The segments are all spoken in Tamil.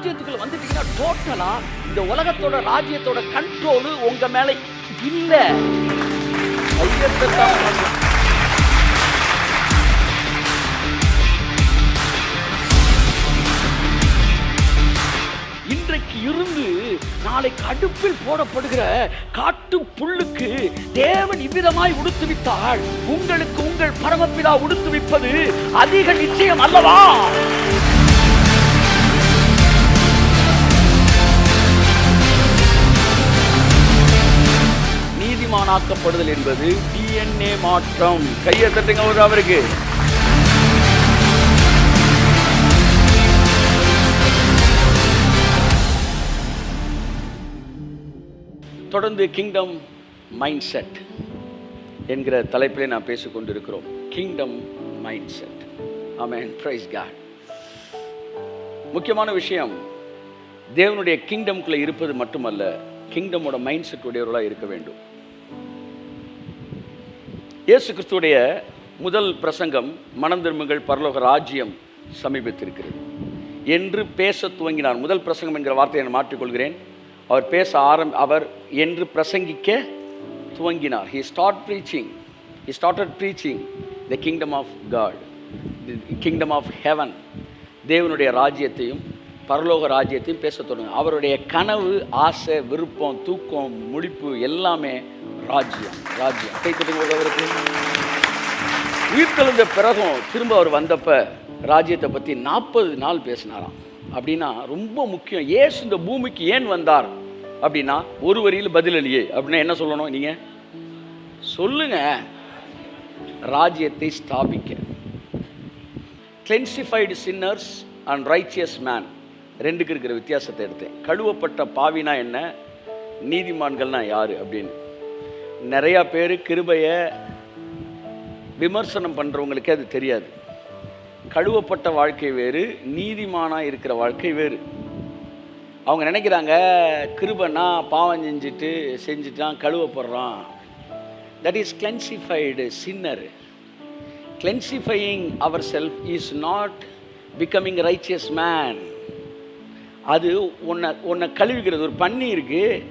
ராஜ்யத்துக்குள்ள வந்துட்டீங்கன்னா டோட்டலா இந்த உலகத்தோட ராஜ்யத்தோட கண்ட்ரோல் உங்க மேல இல்ல. இன்றைக்கு இருந்து நாளைக்கு அடுப்பில் போடப்படுகிற காட்டு புல்லுக்கு தேவன் இவ்விதமாய் உடுத்துவித்தால் உங்களுக்கு உங்கள் பரமபிதா உடுத்துவிப்பது அதிக நிச்சயம் அல்லவா? நீதிமானாக்கப்படுதல் என்பது DNA மாற்றம். கையை தட்டுங்க ஒரு அவருக்கு. தொடர்ந்து கிங்டம் மைண்ட் செட் என்கிற தலைப்பிலே நான் பேசிக் கொண்டிருக்கிறோம். Kingdom mind set. Amen, praise God. முக்கியமான விஷயம், தேவனுடைய கிங்டம்குள்ள இருப்பது மட்டுமல்ல, கிங்டமோட மைண்ட் செட் உடையவர்களாக இருக்க வேண்டும். இயேசு கிறிஸ்துடைய முதல் பிரசங்கம், மனம் திரும்புங்கள் பரலோக ராஜ்யம் சமீபத்திருக்கிறது என்று பேச துவங்கினார். முதல் பிரசங்கம் என்கிற வார்த்தையை நான் மாற்றிக்கொள்கிறேன். அவர் என்று பிரசங்கிக்க துவங்கினார். He started preaching the kingdom of God, the kingdom of heaven. தேவனுடைய ராஜ்யத்தையும் பரலோக ராஜ்யத்தையும் பேச தொடங்கினார். அவருடைய கனவு, ஆசை, விருப்பம், தூக்கம், முடிப்பு எல்லாமே ராஜ்யம். அவருக்கு உயிர்த்தெழுந்த பிறகும் திரும்ப அவர் வந்தப்ப ராஜ்யத்தை பற்றி 40 நாள் பேசினாராம். அப்படின்னா ரொம்ப முக்கியம். இயேசு இந்த பூமிக்கு ஏன் வந்தார் அப்படின்னா ஒரு வரியில் பதிலளியே அப்படின்னா என்ன சொல்லணும்? நீங்க சொல்லுங்க. ராஜ்யத்தை ஸ்தாபிக்க. கிளென்சிஃபைடு சின்னர்ஸ் அண்ட் ரைச்சியஸ் மேன் ரெண்டுக்கு இருக்கிற வித்தியாசத்தை எடுத்தேன். கழுவப்பட்ட பாவினா என்ன, நீதிமான்கள்னா யாரு அப்படின்னு. நிறையா பேர் கிருபையை விமர்சனம் பண்ணுறவங்களுக்கே அது தெரியாது. கழுவப்பட்ட வாழ்க்கை வேறு, நீதிமானாக இருக்கிற வாழ்க்கை வேறு. அவங்க நினைக்கிறாங்க கிருபைனா பாவம் செஞ்சுட்டான் கழுவப்படுறான். That is cleansified sinner. Cleansifying அவர் self is not becoming righteous man. அது உன்னை கழுவிக்கிறது. ஒரு பன்னி இருக்குது,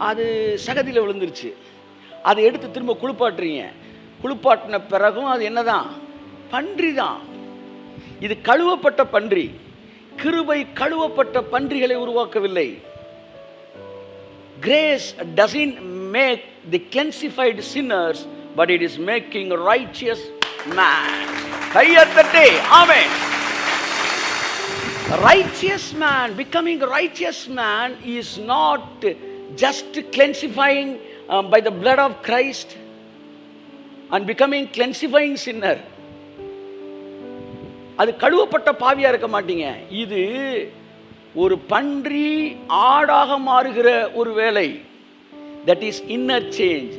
அது சகதியில் விழுந்துருச்சு, அதை எடுத்து திரும்ப குளிப்பாட்டுறீங்க. குளிப்பாட்டின பிறகும் அது என்னதான்? பன்றி தான். இது கழுவப்பட்ட பன்றி. கிருபை கழுவப்பட்ட பன்றிகளை உருவாக்கவில்லை. Grace doesn't make the cleansified sinners, but it is making righteous man. கையத்தட்டே amen. Righteous man, becoming righteous man is not just cleansifying by the blood of Christ and becoming cleansifying sinner. அது கழுவப்பட்ட பாவியா இருக்க மாட்டீங்க. இது ஒரு பன்றி ஆடாக மாறுகிற ஒரு வேலை. That is inner change.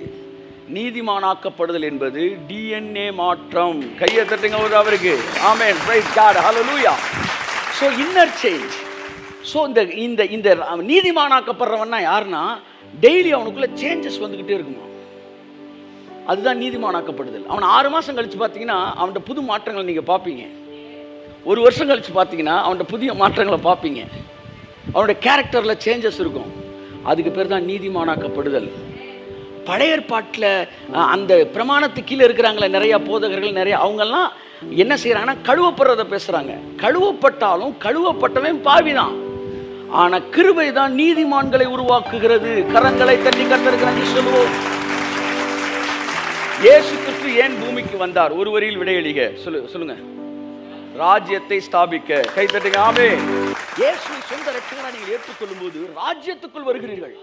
நீதிமானாக்கப்படுதல் என்பது DNA மாற்றம். கையை தட்டுங்க ஒரு அவருக்கு. Amen, praise God, hallelujah. So inner change. So இந்த நீதிமானாக்கப்படுறவன்னா யாருன்னா, டெய்லி அவனுக்குள்ள சேஞ்சஸ் வந்துக்கிட்டே இருக்குமா. அதுதான் நீதிமானாக்கப்படுதல். அவன் 6 மாதம் கழித்து பார்த்தீங்கன்னா அவன்கிட்ட புது மாற்றங்களை நீங்கள் பார்ப்பீங்க. 1 வருஷம் கழித்து பார்த்தீங்கன்னா அவன்கிட்ட புதிய மாற்றங்களை பார்ப்பீங்க. அவனுடைய கேரக்டரில் சேஞ்சஸ் இருக்கும். அதுக்கு பேர் தான் நீதிமானாக்கப்படுதல். பழைய ஏற்பாட்டில் அந்த பிரமாணத்துக்கு கீழே இருக்கிறாங்களே நிறையா போதகர்கள், நிறையா அவங்கெல்லாம் என்ன செய்கிறாங்கன்னா கழுவப்படுறதை பேசுகிறாங்க. கழுவப்பட்டாலும் கழுவப்பட்டவன் பாவிதான். ஆனால் கிருபை தான் நீதிமான்களை உருவாக்குகிறது. கரங்களை தட்டி கர்த்தருக்கு சொல்லுவோம். இயேசு கிறிஸ்து ஏன் பூமிக்கு வந்தார்? ஒரு வரியில் விடையளிக. சொல்லுங்க. ராஜ்யத்தை ஸ்தாபிக்க. கை தட்டுங்க. ஆமென். இயேசுவை சொந்த ரட்சகராக நீங்கள் ஏற்றுக்கொள்ளும் போது ராஜ்யத்துக்குள் வருகிறீர்கள்.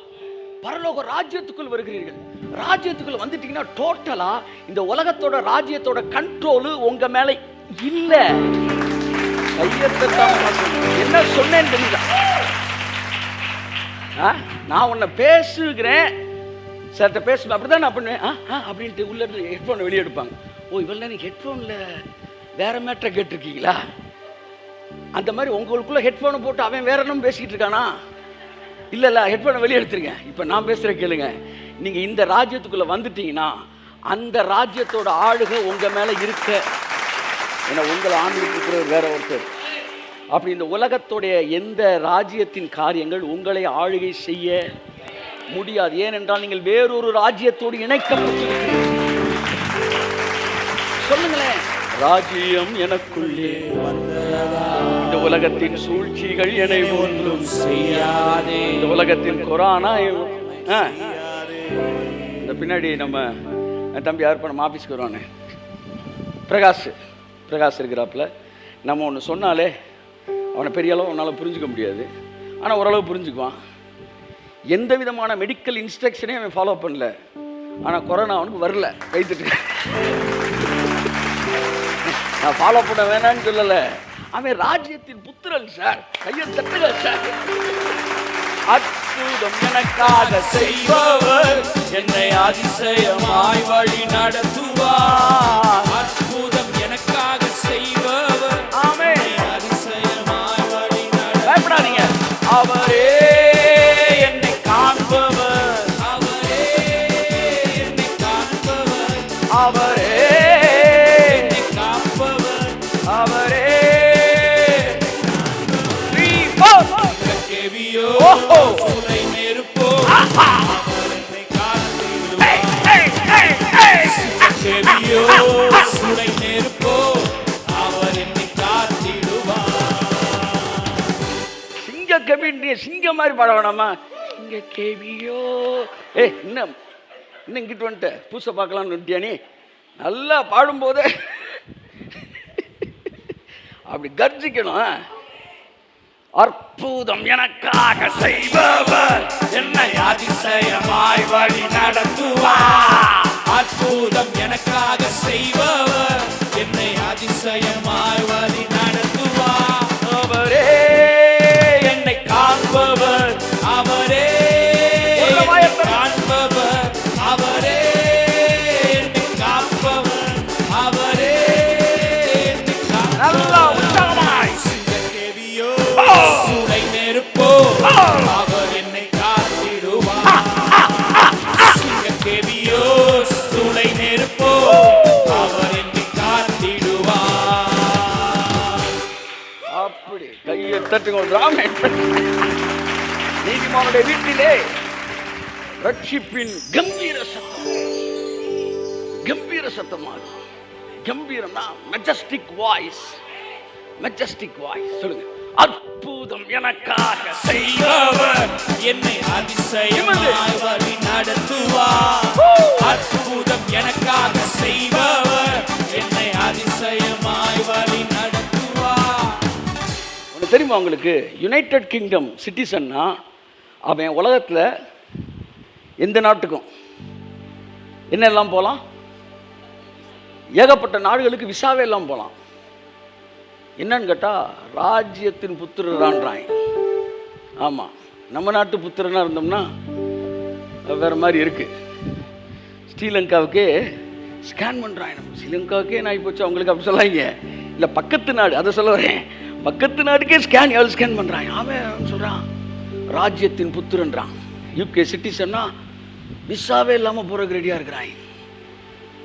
பரலோக ராஜ்யத்துக்குள் வருகிறீர்கள். ராஜ்யத்துக்குள் வந்துட்டீங்கன்னா டோட்டலா இந்த உலகத்தோட ராஜ்யத்தோட கண்ட்ரோல் உங்க மேல இல்ல. என்ன சொன்னேன்னு தெரியல. நான் உன்னை பேசுகிறேன், சார்ட்ட பேசுவேன், அப்படிதான் நான் பண்ணுவேன் அப்படின்ட்டு உள்ள இருந்து ஹெட்ஃபோனை வெளியே எடுப்பாங்க. ஓ, இவள் நீங்கள் ஹெட்ஃபோனில் வேற மேட்டரை கேட்டிருக்கீங்களா? அந்த மாதிரி உங்களுக்குள்ள ஹெட்ஃபோனை போட்டு அவன் வேற என்ன பேசிக்கிட்டு இருக்கானா? இல்லை ஹெட்ஃபோனை வெளியே எடுத்துருங்க. இப்போ நான் பேசுகிற கேளுங்க. நீங்கள் இந்த ராஜ்யத்துக்குள்ளே வந்துட்டீங்கன்னா அந்த ராஜ்யத்தோட ஆளுகை உங்கள் மேலே இருக்க. ஏன்னா உங்களை ஆண்டுகிட்டு இருக்கிற வேற ஒருத்தர். அப்படி இந்த உலகத்துடைய எந்த ராஜ்யத்தின் காரியங்கள் உங்களை ஆளுகை செய்ய முடியாது. ஏனென்றால் நீங்கள் வேறொரு ராஜ்யத்தோடு இணைக்கப்பட்டிருக்கிறீர்கள். சொல்லுங்களேன், ராஜ்யம் எனக்குள்ளே வந்ததா, இந்த உலகத்தின் சூழ்ச்சிகள் என்னை ஒன்றும் செய்யாதே, இந்த உலகத்தின் கொரோனா. இந்த பின்னாடி நம்ம தம்பி யார் நம்ம ஆஃபீஸ்க்கு வருவானே பிரகாஷ் இருக்கிறாப்புல. நம்ம ஒன்று சொன்னாலே அவனை பெரிய அளவு அவனால் புரிஞ்சுக்க முடியாது, ஆனால் ஓரளவு புரிஞ்சுக்குவான். எந்த விதமான மெடிக்கல் இன்ஸ்ட்ரக்ஷனையும் அவன் ஃபாலோ பண்ணல, ஆனால் கொரோனா அவனுக்கு வரல. வைத்துட்டு நான் ஃபாலோ பண்ண வேணான்னு சொல்லலை, அவன் ராஜ்யத்தின் புத்திரன் சார். கையை தட்டுங்க சார். அற்புதம் எனக்காக செய்பவர் என்னை அதிசயமாய் வழி நடத்துவார். அற்புதம் எனக்காக செய்பவர் அதிசயமாய் வழி நடத்துவார். பயப்படாதீங்க, அவரே என்னை காண்பவர், அவரே என்னை காண்பவர், அவரே என்னை காப்பவர், அவரே சுனை நெருப்போ அவர் என்னை காத்திடுவார். சுனை நெருப்போ அவர் என்னை காத்திடுவார். சிங்க கவின்றிய சிங்க மாதிரி பாட வேணாமா? சிங்க கேவியோ. இன்னும் இங்கிட்டு வந்துட்ட பூசை பார்க்கலாம்னு வந்துட்டியா நீ? நல்லா பாடும்போது அப்படி கர்ஜிக்கணும். அற்புதம் எனக்காக செய்பவர் என்னை அதிசயமாய் வழி நடத்துவார். அற்புதம் எனக்காக செய்பவர் என்னை அதிசயமாய் வழி நடத்துவார். அவரே என்னை காண்பவர், அவரே காண்பவர், அவரே என்னை காப்பவர், அவரே நல்லா உற்சாகமாய் சுனை நெருப்போ அவர் என்னை காத்திடுவார். சிங்கக்கேவியோ சுனை நெருப்போ அவர் என்னை காத்திடுவார். அப்படி கையை தட்டுங்க. நீதிமானுடைய வீட்டிலே ரட்சிப்பின் கம்பீர சத்தம். கம்பீர சத்தமாக, கம்பீரம்னா மெஜஸ்டிக் வாய்ஸ். Majestic voice. சொல்லுங்க, அற்புதம் எனக்காக செய்பவர் என்னை அதிசயமாய் வழி நடத்துவார். அற்புதம் எனக்காக செய்பவர் என்னை அதிசயமாய் வழி நடத்துவார். ஒன்று தெரியுமா உங்களுக்கு? யுனைடெட் கிங்டம் சிட்டிசன்னா அவன் உலகத்தில் எந்த நாட்டுக்கும் என்னெல்லாம் போகலாம்? ஏகப்பட்ட நாடுகளுக்கு விசாவே எல்லாம் போகலாம். என்னன்னு கேட்டால் ராஜ்யத்தின் புத்திரன்றான். ஆமாம், நம்ம நாட்டு புத்திரனாக இருந்தோம்னா வேறு மாதிரி இருக்குது. ஸ்ரீலங்காவுக்கே ஸ்கேன் பண்ணுறான். நம்ம ஸ்ரீலங்காவுக்கே நான் போச்சு அவங்களுக்கு அப்படி சொல்லாங்க. இல்லை, பக்கத்து நாடு, அதை சொல்ல வரேன். பக்கத்து நாட்டுக்கே ஸ்கேன் பண்ணுறான். அவன் சொல்கிறான் ராஜ்யத்தின் புத்திரன்றான். யூகே சிட்டிசன்னா விசாவே இல்லாமல் போகிறதுக்கு ரெடியாக இருக்கிறான்.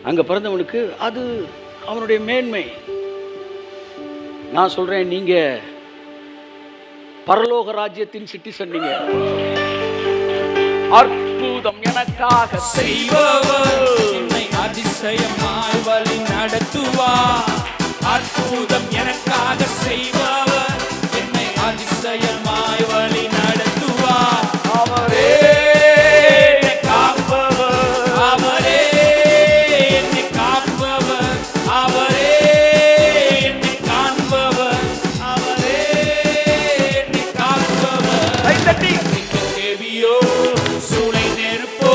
அங்கே பிறந்தவனுக்கு அது அவனுடைய மேன்மை. நான் சொல்றேன், நீங்க பரலோக ராஜ்யத்தின் சிட்டிசன். நீங்க அற்புதம் எனக்காக செய்பவர் என்னை அதிசயமாய் வழி நடத்துவார். அற்புதம் எனக்காக செய்பவர் என்னை அதிசயமாய் வழி நடத்துவார். அவரே காப்பவர், அவரே என்னை காப்பவர், அவரே சுனை நெருப்போ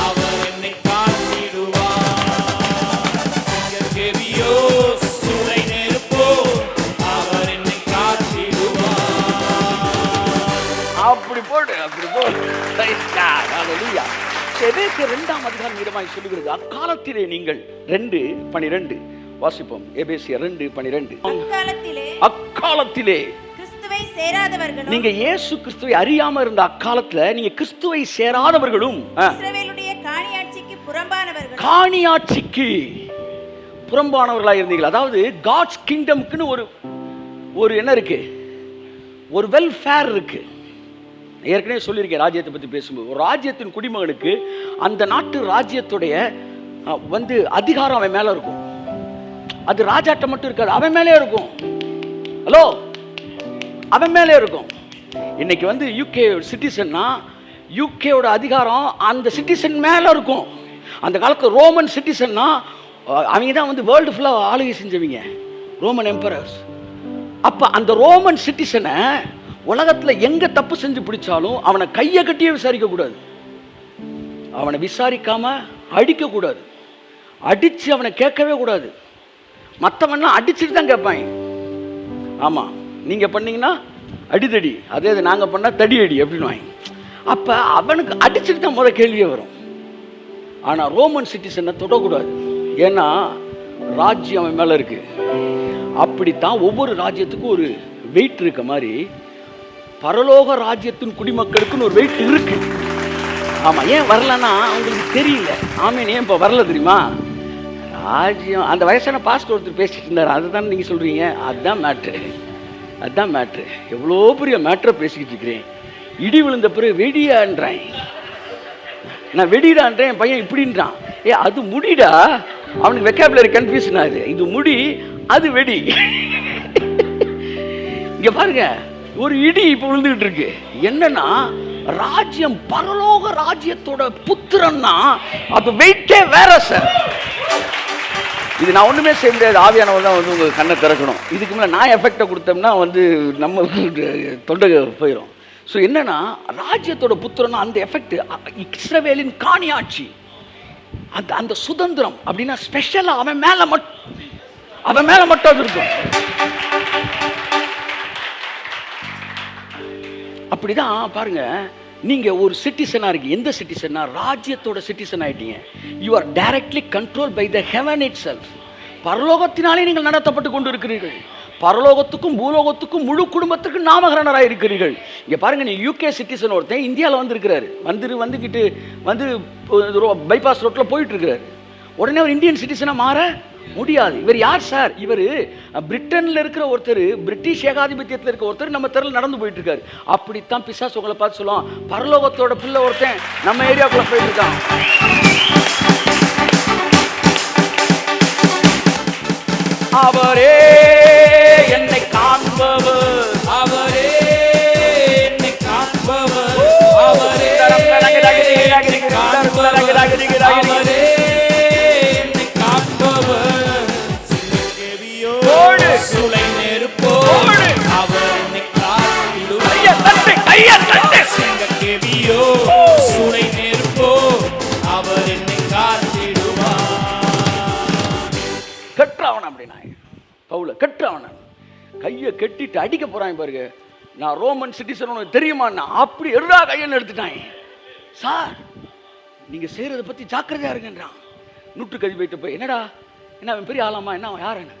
அவர் என்னை காத்திடுவார். சுனை நெருப்போ அவர் என்னை காத்திடுவார். அப்படி போடு, அப்படி போடு. எபேசியர் 2ஆம் அதிகாரம் மீதமாய் சொல்லுகிறது, அக்காலத்திலே நீங்கள் 2:12 வாசிப்போம். எபேசியர் 2:12. அக்காலத்திலே சேராதவர்களும், நீங்க இயேசு கிறிஸ்துவை அறியாம இருந்த அக்காலத்துல நீங்க கிறிஸ்துவை சேராதவர்களும் இஸ்ரவேலுடைய காணியாட்சிக்கு புறம்பானவர்களாக இருந்தீர்கள். அதாவது காட்ஸ் கிங்டம்க்குன்னு ஒரு என்ன இருக்கு, ஒரு வெல்ஃபேர் இருக்கு. ஏற்கனவே சொல்லியிருக்கேன் ராஜ்யத்தை பற்றி பேசும்போது, ஒரு ராஜ்யத்தின் குடிமகனுக்கு அந்த நாட்டு ராஜ்யத்துடைய அதிகாரம் அவன் மேலே இருக்கும். அது ராஜாட்ட மட்டும் இருக்காது, அவன் மேலே இருக்கும். ஹலோ, அவன் மேலே இருக்கும். இன்னைக்கு யூகே சிட்டிசன்னா யூகேவோட அதிகாரம் அந்த சிட்டிசன் மேலே இருக்கும். அந்த காலத்தில் ரோமன் சிட்டிசன்னா அவங்க தான் வேர்ல்டு ஃபுல்லாக ஆளுகை செஞ்சவங்க, ரோமன் எம்பரர்ஸ். அப்போ அந்த ரோமன் சிட்டிசனை உலகத்தில் எங்கே தப்பு செஞ்சு பிடிச்சாலும் அவனை கையை கட்டியே விசாரிக்கக்கூடாது, அவனை விசாரிக்காம அடிக்கக்கூடாது, அடித்து அவனை கேட்கவே கூடாது. மற்றவன்லாம் அடிச்சுட்டு தான் கேட்பாங்க. ஆமாம், நீங்கள் பண்ணீங்கன்னா அடித்தடி, அதே இது நாங்கள் பண்ணால் தடி அடி அப்படின்னு வாங்க. அப்போ அவனுக்கு அடிச்சுட்டு தான் முதல் கேள்வியே வரும். ஆனால் ரோமன் சிட்டிசனை தொடக்கூடாது, ஏன்னா ராஜ்யம் அவன் மேலே இருக்கு. அப்படித்தான் ஒவ்வொரு ராஜ்யத்துக்கும் ஒரு வெயிட் இருக்க மாதிரி பரலோக ராஜ்யத்தின் குடிமக்களுக்குன்னு ஒரு வெயிட் இருக்கு. ஆமாம், ஏன் வரலன்னா அவங்களுக்கு தெரியல. ஆமீன், ஏன் இப்போ வரல தெரியுமா? ராஜ்யம் அந்த வயசான பாஸ்டர் ஒருத்தர் பேசிட்டு இருந்தார், அதுதான் நீங்கள் சொல்கிறீங்க. அதுதான் மேட்ரு, அதுதான் மேட்ரு. எவ்வளோ பெரிய மேட்ரை பேசிக்கிட்டு இருக்கிறேன். இடி விழுந்த பிறகு வெடியான்றான், நான் வெடிடான்றேன், என் பையன் இப்படின்றான். அது முடிடா, அவனுக்கு வெக்காபுலரி கன்ஃபியூஷன் ஆகுது. இது முடி, அது வெடி. இங்க பாருங்க, ஒரு இடி இப்போ விழுந்துகிட்டு இருக்கு. என்னன்னா ராஜ்யம், பரலோக ராஜ்யத்தோட புத்திரன்னா அது வெயிட்டே வேற சார். இது நான் ஒன்றுமே செய்ய முடியாது, ஆவியானவர் தான் உங்கள் கண்ணை திறக்கணும். இதுக்கு மேலே நான் எஃபெக்டை கொடுத்தோம்னா நம்ம தொண்டை போயிடும். ஸோ என்னன்னா ராஜ்யத்தோட புத்திரன்னா அந்த எஃபெக்ட், இஸ்ரவேலின் காணியாட்சி, அந்த சுதந்திரம் அப்படின்னா ஸ்பெஷலாக அவன் மேலே மட்டும் அது இருக்கும். அப்படிதான் பாருங்க, நீங்க ஒரு சிட்டிசனா இருக்கு. எந்த சிட்டிசனா? ராஜ்யத்தோட சிட்டிசன் ஆயிட்டீங்க. You are directly control by the heaven itself. பரலோகத்தினாலே நீங்கள் நடத்தப்பட்டு கொண்டு இருக்கிறீர்கள். பரலோகத்துக்கும் பூலோகத்துக்கும் முழு குடும்பத்துக்கும் நாமகரணராக இருக்கிறீர்கள். இங்கே பாருங்க, நீ யூகே சிட்டிசன் ஒருத்தன் இந்தியாவில் வந்துருக்கிறாரு, வந்துக்கிட்டு பைபாஸ் ரோட்டில் போயிட்டு இருக்கிறாரு. உடனே ஒரு இந்தியன் சிட்டிசனாக மாற முடியாது. இவர் யார் சார்? இவர் பிரிட்டனில் இருக்கிற ஒருத்தர், பிரிட்டிஷ் ஏகாதிபத்தியத்தில் இருக்கிற ஒருத்தர் நம்ம தெருவில் நடந்து போயிட்டு இருக்காரு. அப்படித்தான் பிசாசு உங்களை பார்த்து சொல்லுவான், பரலோகத்தோட பிள்ளை ஒருத்தன் நம்ம ஏரியாக்குள்ள போயிட்டு இருக்கான். அவரே என்னை காண்பவர், அவரே என்னை காண்பவர், அவரே என்னை காண்பவர், சுளை நெருப்போடு அவர் என்னை காத்திடுவார், சிங்கக்கேவியோ சுளை நெருப்போ அவர் என்னை காத்திடுவார். கட்டுறவன் அப்படின்னா பவுல, கட்டுறவன் கையை கட்டிட்டு அடிக்க போறாங்க பாருங்க. நான் ரோமன் சிட்டிசன் உனக்கு தெரியுமான்னா, அப்படி எல்லா கையில் எடுத்துட்டாங்க. சார் நீங்க செய்யறதை பத்தி ஜாக்கிரதையா இருக்குன்றான். நூற்றுக்கதி போயிட்டு போய், என்னடா என்ன அவன் பெரிய ஆளாமா, என்ன அவன் யாருன்னு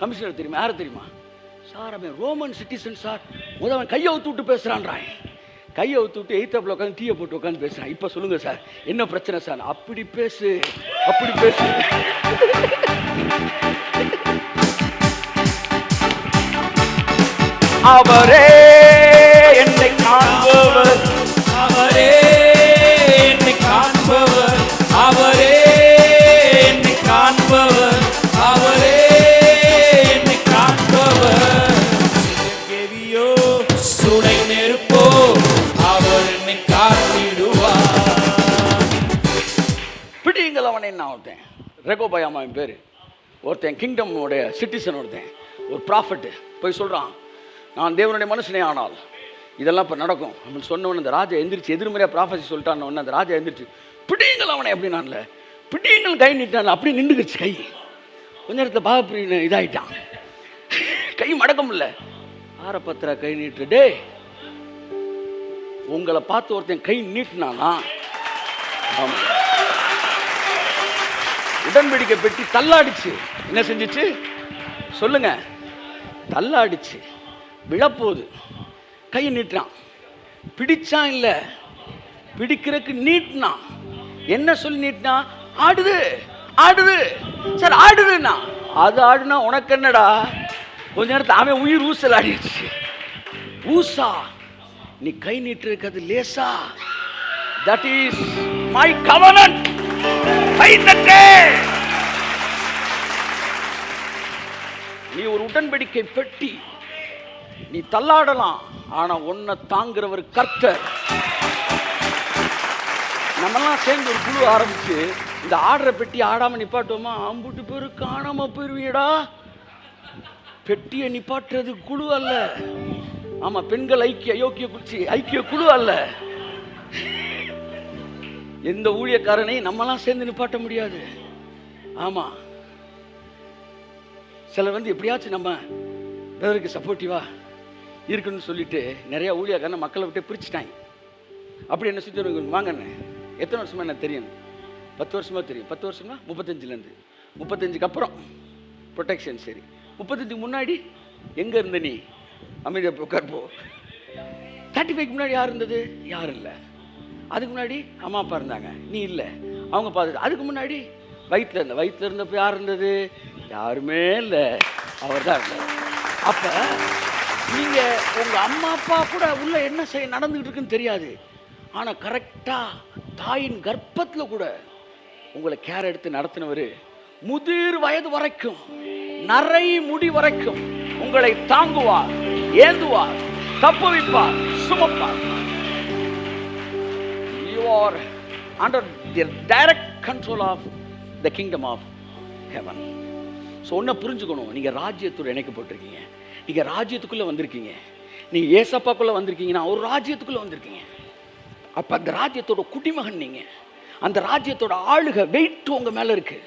கமிஷனர் தெரியுமா, யாரை தெரியுமா? சார் அவன் ரோமன் சிட்டிசன் சார். அவன் கையை ஊத்து விட்டு பேசுறான்றான். கையை ஊத்து விட்டு எய்த்தாப்புல உட்காந்து டீயை போட்டு உட்காந்து பேசுறான். இப்ப சொல்லுங்க சார், என்ன பிரச்சனை சார்? அப்படி பேசு, அப்படி பேசு. அவரே என்னை காண்பவர், அவரே என்னை காண்பவர், அவரே என்னை காண்பவர், அவரே என்னை காண்பவர், சிங்கக்கேவியோ சுடை நெருப்போ அவர் என்னை காத்திடுவார். பிடிங்கள் அவனை. நான் ஒருத்தன் ரெகோபயாமா பேரு, ஒருத்தன் கிங்டமோடைய சிட்டிசன், ஒருத்தன் ஒரு ப்ராஃபட் போய் சொல்றான், நான் தேவனுடைய மனுஷனே ஆனால் இதெல்லாம் இப்போ நடக்கும் அப்படின்னு சொன்னவன் அந்த ராஜா எந்திரிச்சு எதிர்மறையாக ப்ராஃபஸி சொல்லிட்டான்னு அந்த ராஜா எந்திரிச்சு பிடிங்கள் அவனை அப்படின்னான்ல, பிடிங்கள் கை நீட்டான். அப்படி நின்றுக்குச்சு கை. கொஞ்ச நேரத்தில் பாகப்பிரின்னு இதாகிட்டான், கை மடக்க முடியல. ஆரப்பத்திரா கை நீட்டு, டே உங்களை பார்த்து ஒருத்தன் கை நீட்டினானா? ஆமாம், உடன்படிக்கை பெட்டி தள்ளாடிச்சு. என்ன செஞ்சிச்சு சொல்லுங்க? தள்ளாடிச்சு, விழப்போகுது. கையை நீட்டான், பிடிச்சான் இல்லை, பிடிக்கிறதுக்கு நீட்டினான். என்ன சொல்லி நீட்டினான்? ஆடுது, ஆடுது சார், ஆடுதுன்னா. அது ஆடுனா உனக்கு என்னடா? கொஞ்ச நேரத்தில் அவன் உயிர் ஊசல் ஆடிடுச்சு. ஊசா, நீ கை நீட்டு இருக்கிறது லேசா. That is my covenant. கை தட்டு. நீ ஒரு உடன்படிக்கை பெட்டி, நீ தள்ளாடலாம், ஆனா உன்னை தாங்குறவர் கர்த்தர். நம்மெல்லாம் சேர்ந்து ஒரு குழு ஆரம்பிச்சு இந்த ஆடுற பெட்டி ஆடாம நிப்பாட்டுவோமா? அம்புட்டு பேரு காணாம போயிருவீடா. பெட்டியை நிப்பாட்டுறது குழு அல்ல. ஆமா, பெண்கள் ஐக்கிய குழு அல்ல. எந்த ஊழியக்காரனையும் நம்மெல்லாம் சேர்ந்து நிப்பாட்ட முடியாது. ஆமா, சிலர் வந்து எப்படியாச்சும் நம்ம பிரதருக்கு சப்போர்ட்டிவா இருக்குன்னு சொல்லிட்டு நிறைய ஊழியக்காரனை மக்களை விட்டு பிரிச்சுட்டாங்க. அப்படி என்ன சுற்றி வாங்கண்ணே, எத்தனை வருஷமா எனக்கு தெரியும்? 10 வருஷமா தெரியும். 10 வருஷமா 35லேருந்து 35க்கு அப்புறம் ப்ரொடெக்ஷன். சரி, 35க்கு முன்னாடி எங்கே இருந்த நீ? அமைதியாக உட்கார்ப்போ. 35க்கு முன்னாடி யார் இருந்தது? யாரும் இல்லை. அதுக்கு முன்னாடி அம்மா அப்பா இருந்தாங்க, நீ இல்லை, அவங்க பார்த்துட்டு. அதுக்கு முன்னாடி வயிற்றில் இருந்தப்போ யார் இருந்தது? யாருமே இல்லை, அவர் தான் இருந்தார். அப்போ நீங்கள் உங்கள் அம்மா அப்பா கூட உள்ள என்ன நடந்துக்கிட்டு இருக்குன்னு தெரியாது. ஆனால் கரெக்டாக தாயின் கர்ப்பத்தில் கூட உங்களை கேர் எடுத்து நடத்தினவர் முதிர் வயது வரைக்கும், நரை முடி வரைக்கும் உங்களை தாங்குவார், ஏந்துவார், தப்புவிப்பார், சுமப்பார். You are under the direct control of the kingdom of heaven. So ஒன்றை புரிஞ்சுக்கணும், நீங்கள் ராஜ்யத்தோடு இணைக்கப்பட்டிருக்கீங்க. நீங்கள் ராஜ்யத்துக்குள்ளே வந்திருக்கீங்க. நீங்கள் ஏசப்பாக்குள்ளே வந்திருக்கீங்கன்னா ஒரு ராஜ்யத்துக்குள்ளே வந்திருக்கீங்க. அப்போ அந்த ராஜ்யத்தோட குடிமகன் நீங்கள். அந்த ராஜ்யத்தோட ஆளுகை வெயிட் உங்கள் மேலே இருக்குது.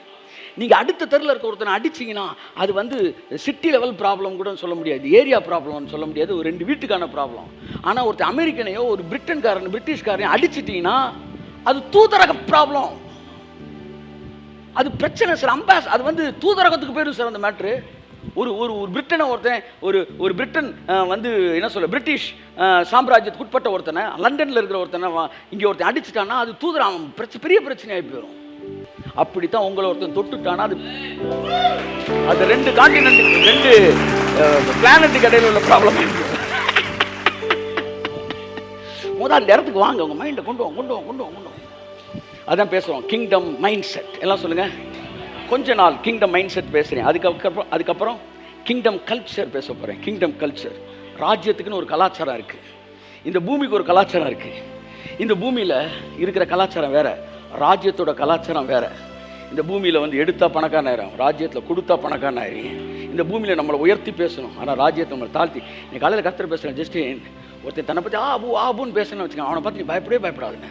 நீங்கள் அடுத்த தெருவில் இருக்க ஒருத்தனை அடிச்சிங்கன்னா அது வந்து சிட்டி லெவல் ப்ராப்ளம் கூட சொல்ல முடியாது, ஏரியா ப்ராப்ளம்னு சொல்ல முடியாது, ஒரு 2 வீட்டுக்கான ப்ராப்ளம். ஆனால் ஒருத்தர் அமெரிக்கனையோ ஒரு பிரிட்டிஷ்காரனையோ அடிச்சிட்டிங்கன்னா அது தூதரக ப்ராப்ளம், அது பிரச்சனை சார். அது வந்து தூதரகத்துக்கு போயிடும் சார் அந்த மேட்ரு. ஒரு ஒரு பிரிட்டனை ஒருத்தன் ஒரு பிரிட்டன் வந்து என்ன சொல்ல, பிரிட்டிஷ் சாம்ராஜ்யத்துக்கு உட்பட்ட ஒருத்தனை, லண்டனில் இருக்கிற ஒருத்தனை இங்கே ஒருத்தன் அடிச்சுட்டான்னா அது தூதரம் பெரிய பிரச்சனையாகி போயிடும். அப்படித்தான் உங்களை ஒருத்தன் தொட்டுட்டானா அது 2 கான்டினென்ட் 2 பிளானட்டுக்கு இடையில உள்ள ப்ராப்ளம். முதல் அந்த இடத்துக்கு வாங்க, உங்கள் மைண்டை கொண்டு வாங்க. அதான் பேசுகிறோம், கிங்டம் மைண்ட் செட். எல்லாம் சொல்லுங்கள். கொஞ்ச நாள் கிங்டம் மைண்ட் செட் பேசுகிறேன். அதுக்கப்புறம் கிங்டம் கல்ச்சர் பேச போகிறேன். கிங்டம் கல்ச்சர், ராஜ்யத்துக்குன்னு ஒரு கலாச்சாரம் இருக்குது, இந்த பூமிக்கு ஒரு கலாச்சாரம் இருக்குது. இந்த பூமியில் இருக்கிற கலாச்சாரம் வேறு, ராஜ்யத்தோட கலாச்சாரம் வேறு. இந்த பூமியில் வந்து எடுத்தா பணக்காரன் ஆயிரும், ராஜ்யத்தில் கொடுத்தா பணக்காரன் ஆயிரும். இந்த பூமியில் நம்மளை உயர்த்தி பேசணும், ஆனால் ராஜ்யத்தை நம்மளை தாழ்த்தி. நீ காலையில் கர்த்தர் பேசுகிறேன், ஜஸ்ட் ஒருத்தர் தன்னை பற்றி ஆபுன்னு பேசணும்னு வச்சுக்கோங்க, அவனை பார்த்து நீ பயப்படாதுங்க.